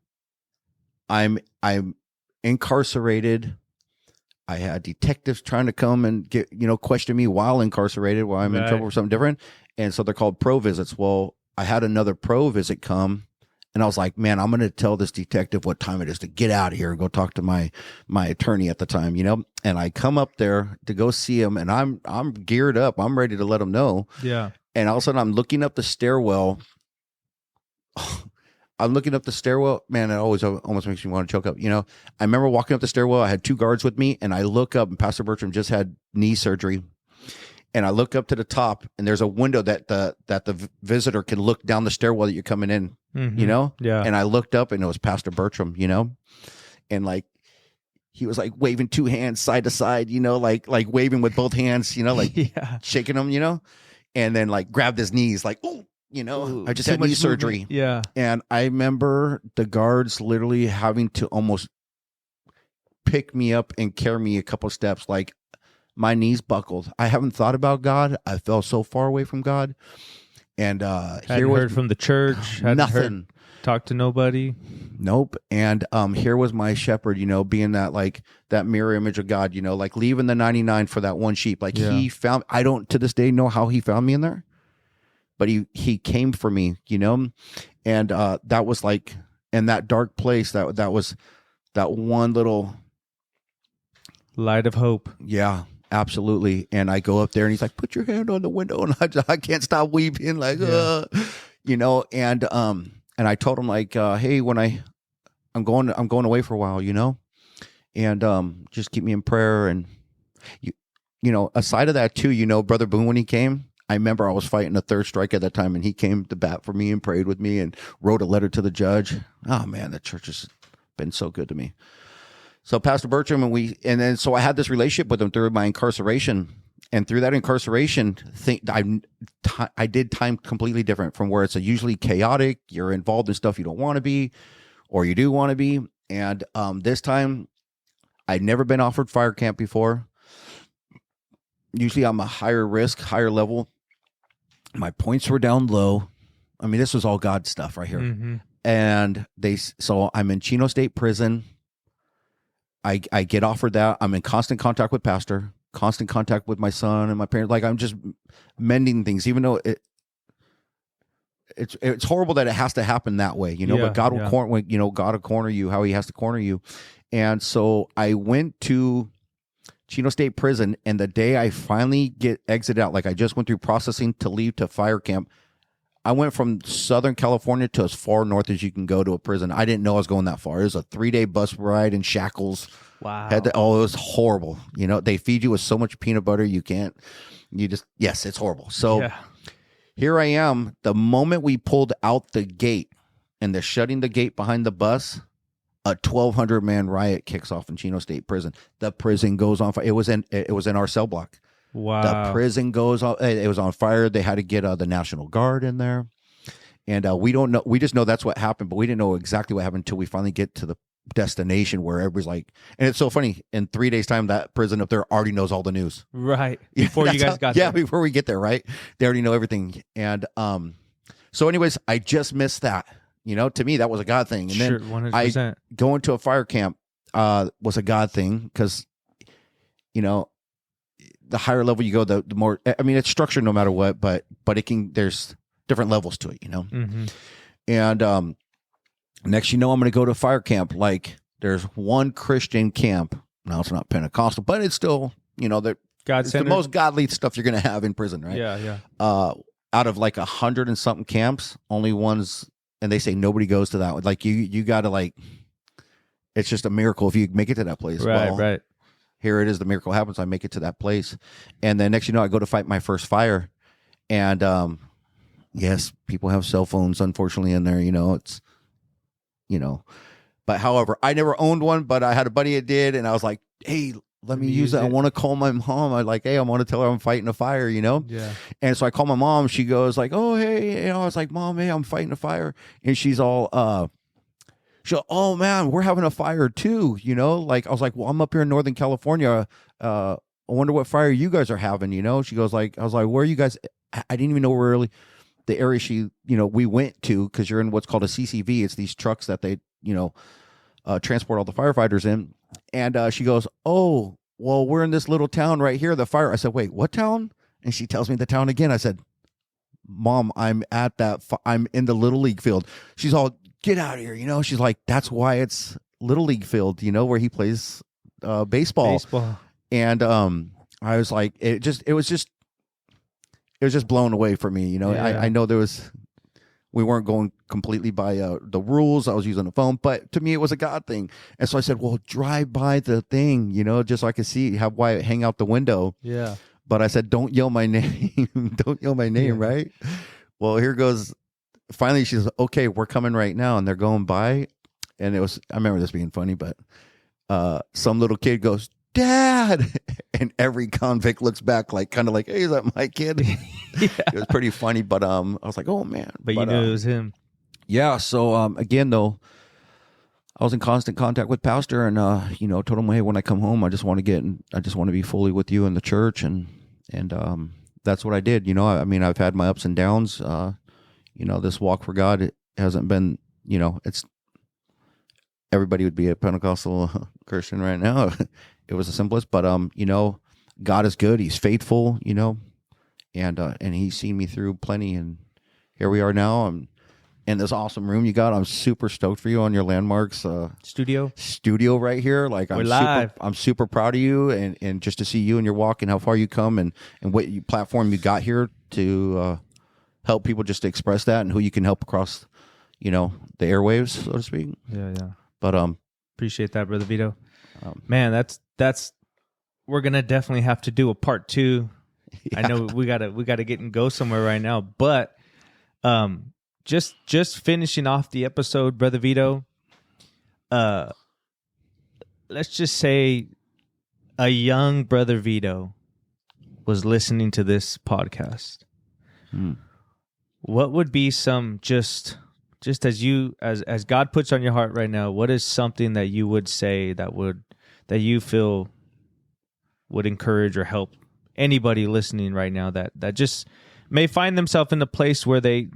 incarcerated. I had detectives trying to come and question me while incarcerated, while I'm in trouble for something different. And so they're called pro visits. Well, I had another pro visit come, and I was like, man, I'm going to tell this detective what time it is to get out of here and go talk to my attorney at the time, you know? And I come up there to go see him, and I'm geared up. I'm ready to let him know. Yeah. And all of a sudden I'm looking up the stairwell. Man, it always almost makes me want to choke up. You know, I remember walking up the stairwell. I had 2 guards with me, and I look up, and Pastor Bertram just had knee surgery. And I look up to the top, and there's a window that the visitor can look down the stairwell that you're coming in, you know? Yeah. And I looked up, and it was Pastor Bertram, you know? And like, he was like waving 2 hands side to side, you know, like waving with both hands, you know, like shaking them, you know? And then like grabbed his knees, like, oh, you know, ooh, I just had knee surgery. Movement. Yeah. And I remember the guards literally having to almost pick me up and carry me a couple steps. Like, my knees buckled. I haven't thought about God. I fell so far away from God. And hadn't heard from the church. Nothing. Talked to nobody. Nope. And here was my shepherd, you know, being that like that mirror image of God, you know, like leaving the 99 for that one sheep. Like he found, I don't to this day know how he found me in there, but he came for me, you know? And that was like in that dark place, that was that one little light of hope. Yeah. Absolutely. And I go up there and he's like, put your hand on the window. And I can't stop weeping, like, you know, and I told him like, hey, when I'm going away for a while, you know, and just keep me in prayer. And you know, aside of that too, you know, Brother Boone, when he came, I remember I was fighting a third strike at that time, and he came to bat for me and prayed with me and wrote a letter to the judge. Oh man, the church has been so good to me. So Pastor Bertram and then so I had this relationship with him through my incarceration, and through that incarceration I did time completely different from where it's usually chaotic. You're involved in stuff you don't want to be, or you do want to be. And this time I'd never been offered fire camp before. Usually I'm a higher risk, higher level. My points were down low. I mean, this was all God stuff right here. Mm-hmm. And so I'm in Chino State Prison. I get offered that. I'm in constant contact with pastor, constant contact with my son and my parents. Like, I'm just mending things, even though it's horrible that it has to happen that way, you know, but God will God will corner you how he has to corner you. And so I went to Chino State Prison, and the day I finally get exited out, like I just went through processing to leave to fire camp, I went from Southern California to as far north as you can go to a prison. I didn't know I was going that far. It was a 3-day bus ride in shackles. Wow. It was horrible. You know, they feed you with so much peanut butter. Yes, it's horrible. So here I am. The moment we pulled out the gate and they're shutting the gate behind the bus, a 1,200-man riot kicks off in Chino State Prison. The prison goes on fire. It was in our cell block. Wow. The prison goes on. It was on fire. They had to get the National Guard in there. And we don't know. We just know that's what happened, but we didn't know exactly what happened until we finally get to the destination where everybody's like, and it's so funny, in 3 days time, that prison up there already knows all the news. Right. Before you guys got there. Yeah, before we get there, right? They already know everything. And So anyways, I just missed that. To me, that was a God thing. And Sure, then 100%. going to a fire camp was a God thing because, the higher level you go, the more, I mean, it's structured no matter what, but there's different levels to it, Mm-hmm. And next, I'm going to go to fire camp. Like there's one Christian camp. Now it's not Pentecostal, but it's still, it's the most godly stuff you're going to have in prison, right? Yeah. Out of like 100 and something camps, only ones, and they say nobody goes to that one. Like you got to like, it's just a miracle if you make it to that place. Right. Here it is. The miracle happens. I make it to that place. And then next, I go to fight my first fire. And, yes, people have cell phones, unfortunately, in there, it's, but however, I never owned one, but I had a buddy that did. And I was like, hey, let me use it. I want to call my mom. I want to tell her I'm fighting a fire, Yeah. And so I call my mom. She goes like, oh, hey, I was like, Mom, hey, I'm fighting a fire. And she's all, oh man, we're having a fire too, Like I was like, well, I'm up here in Northern California. I wonder what fire you guys are having, She goes like, I was like, where are you guys? I didn't even know where really the area we went to, because you're in what's called a CCV. It's these trucks that they, transport all the firefighters in. And she goes, oh, well, we're in this little town right here. The fire. I said, wait, what town? And she tells me the town again. I said, Mom, I'm at I'm in the Little League field. She's all, get out of here. She's like, that's why it's Little League field, where he plays baseball. And I was like, it was just blown away for me. Yeah. I know we weren't going completely by the rules. I was using the phone, but to me, it was a God thing. And so I said, well, drive by the thing, just so I could see, have Wyatt hang out the window. Yeah. But I said, don't yell my name. Don't yell my name, Yeah. right? Well, here goes. Finally, she says, okay, we're coming right now. And they're going by. And I remember this being funny, but some little kid goes, Dad. And every convict looks back kind of like, hey, is that my kid? Yeah. It was pretty funny, but I was like, oh man. But you knew it was him. Yeah. So again, though, I was in constant contact with Pastor, and told him, hey, when I come home, I just want to be fully with you in the church, and that's what I did. I mean, I've had my ups and downs. This walk for God, it hasn't been, it's, everybody would be a Pentecostal Christian right now. It was the simplest, but God is good. He's faithful, and he's seen me through plenty, and here we are now. I'm in this awesome room you got. I'm super stoked for you on your Landmarks studio right here. Like We're live. I'm super proud of you, and just to see you and your walk and how far you come, and what platform you got here to help people just to express that, and who you can help across, the airwaves, so to speak. Yeah. But appreciate that, Brother Vito. Man, that's we're gonna definitely have to do a part 2. Yeah. I know we gotta get and go somewhere right now, but just finishing off the episode, Brother Vito. Let's just say a young Brother Vito was listening to this podcast. What would be some just as God puts on your heart right now, what is something that you would say that you feel would encourage or help anybody listening right now that just may find themselves in a place where they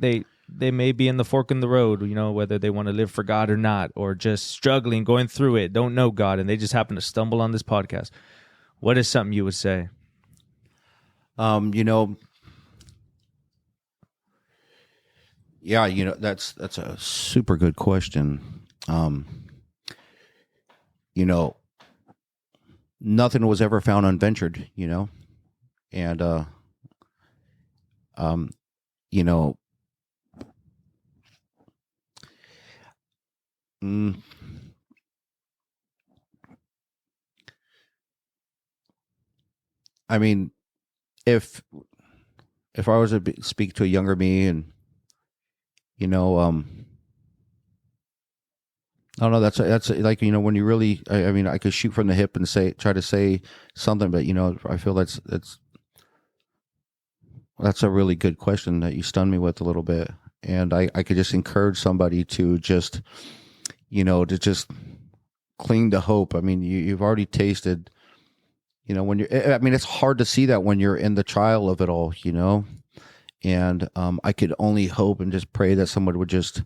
may be in the fork in the road, whether they want to live for God or not, or just struggling, going through it, don't know God, and they just happen to stumble on this podcast. What is something you would say? Yeah, that's a super good question. Nothing was ever found unventured, and I mean, if I was to speak to a younger me, and I don't know. That's like, when you really, I mean, I could shoot from the hip and try to say something, but I feel that's a really good question that you stunned me with a little bit, and I could just encourage somebody to just, to just cling to hope. I mean, you've already tasted, when you're, I mean, it's hard to see that when you're in the trial of it all, And I could only hope and just pray that someone would just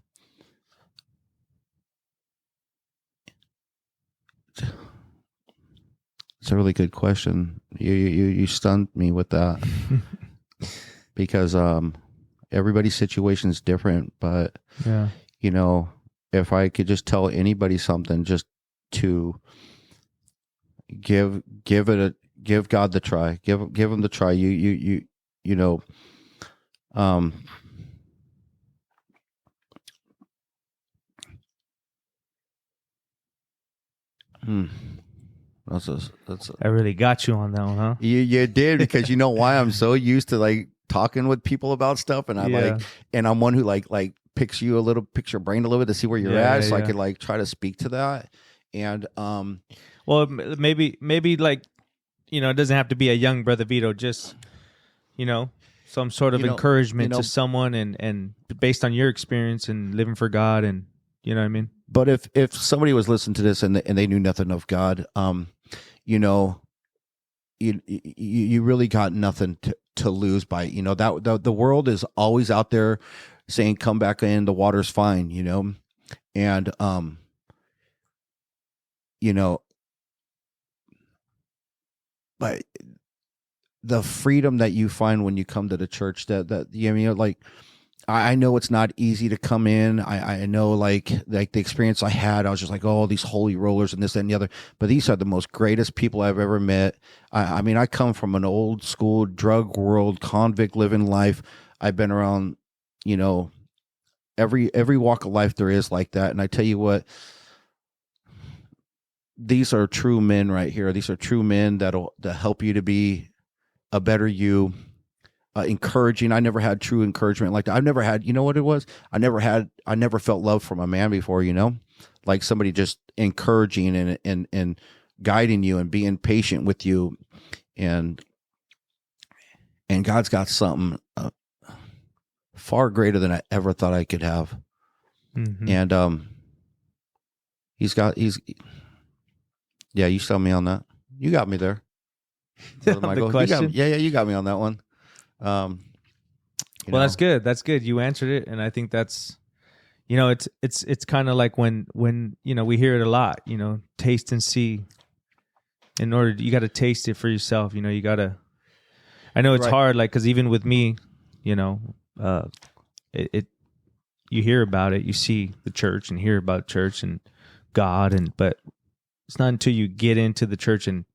it's a really good question. You stunned me with that. Because everybody's situation is different, but Yeah. you know, if I could just tell anybody something, just to give God the try, give him the try. You know, that's I really got you on that one, huh? you did, because you know why? I'm so used to like talking with people about stuff, and I'm one who like picks your brain a little bit to see where you're at, so I could like try to speak to that. And well, maybe like, you know, it doesn't have to be a young Brother Vito, just, you know, some sort of encouragement to someone, and based on your experience and living for God, and you know what I mean. But if somebody was listening to this and they knew nothing of God, you know, you really got nothing to lose by it. You know, that the world is always out there saying, come back in, the water's fine, you know. And you know, but the freedom that you find when you come to the church, that you know, like, I know it's not easy to come in. I know like the experience I had, I was just like, oh, these holy rollers and this, that, and the other. But these are the most greatest people I've ever met. I mean, I come from an old school drug world, convict living life. I've been around, you know, every walk of life there is like that. And I tell you what, these are true men right here. These are true men that'll help you to be a better you. Encouraging. I never had true encouragement like that. I've never had, you know what it was? I never felt love from a man before, you know, like somebody just encouraging and guiding you and being patient with you. And God's got something far greater than I ever thought I could have. Mm-hmm. And yeah, you sell me on that. You got me there. The question? You got me on that one. Well, that's good. That's good. You answered it, and I think that's, you know, it's kind of like when you know, we hear it a lot. You know, taste and see. You got to taste it for yourself. You know, you got to. I know it's hard, like, because even with me, you know, you hear about it, you see the church and hear about church and God, but it's not until you get into the church and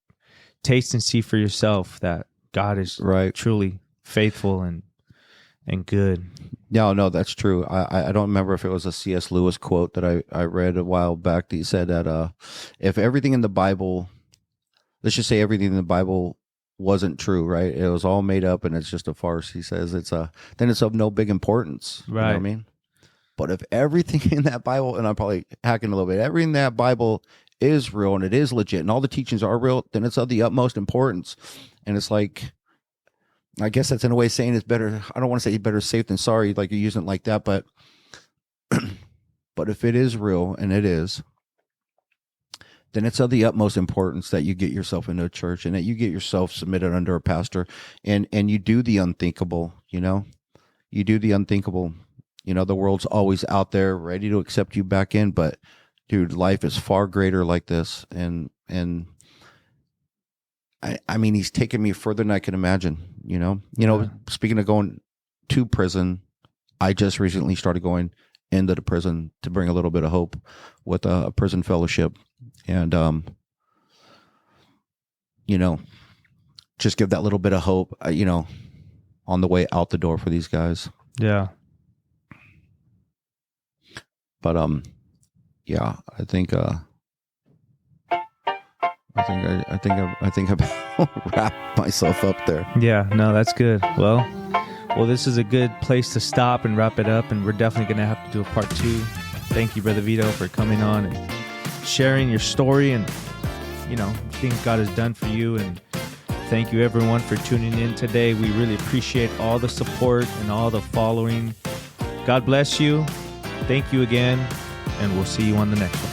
taste and see for yourself that God is truly faithful and good. No, that's true. I don't remember if it was a C.S. Lewis quote that I read a while back that he said that if everything in the Bible, let's just say everything in the Bible wasn't true, right? It was all made up and it's just a farce. He says then it's of no big importance. Right. You know what I mean? But if everything in that Bible, and I'm probably hacking a little bit, everything in that Bible is real and it is legit and all the teachings are real, then it's of the utmost importance. And it's like, I guess that's in a way saying it's better. I don't want to say better safe than sorry, like you're using it like that, but if it is real, and it is, then it's of the utmost importance that you get yourself into a church and that you get yourself submitted under a pastor, and you do the unthinkable. You know, you do the unthinkable. You know, the world's always out there ready to accept you back in, but dude, life is far greater like this, and I mean, he's taken me further than I can imagine, you know. Speaking of going to prison, I just recently started going into the prison to bring a little bit of hope with a prison fellowship. And, you know, just give that little bit of hope, you know, on the way out the door for these guys. Yeah. But, yeah, I think I've wrapped myself up there. Yeah, no, that's good. Well, this is a good place to stop and wrap it up, and we're definitely going to have to do a part 2. Thank you, Brother Vito, for coming on and sharing your story and, you know, things God has done for you. And thank you, everyone, for tuning in today. We really appreciate all the support and all the following. God bless you. Thank you again, and we'll see you on the next one.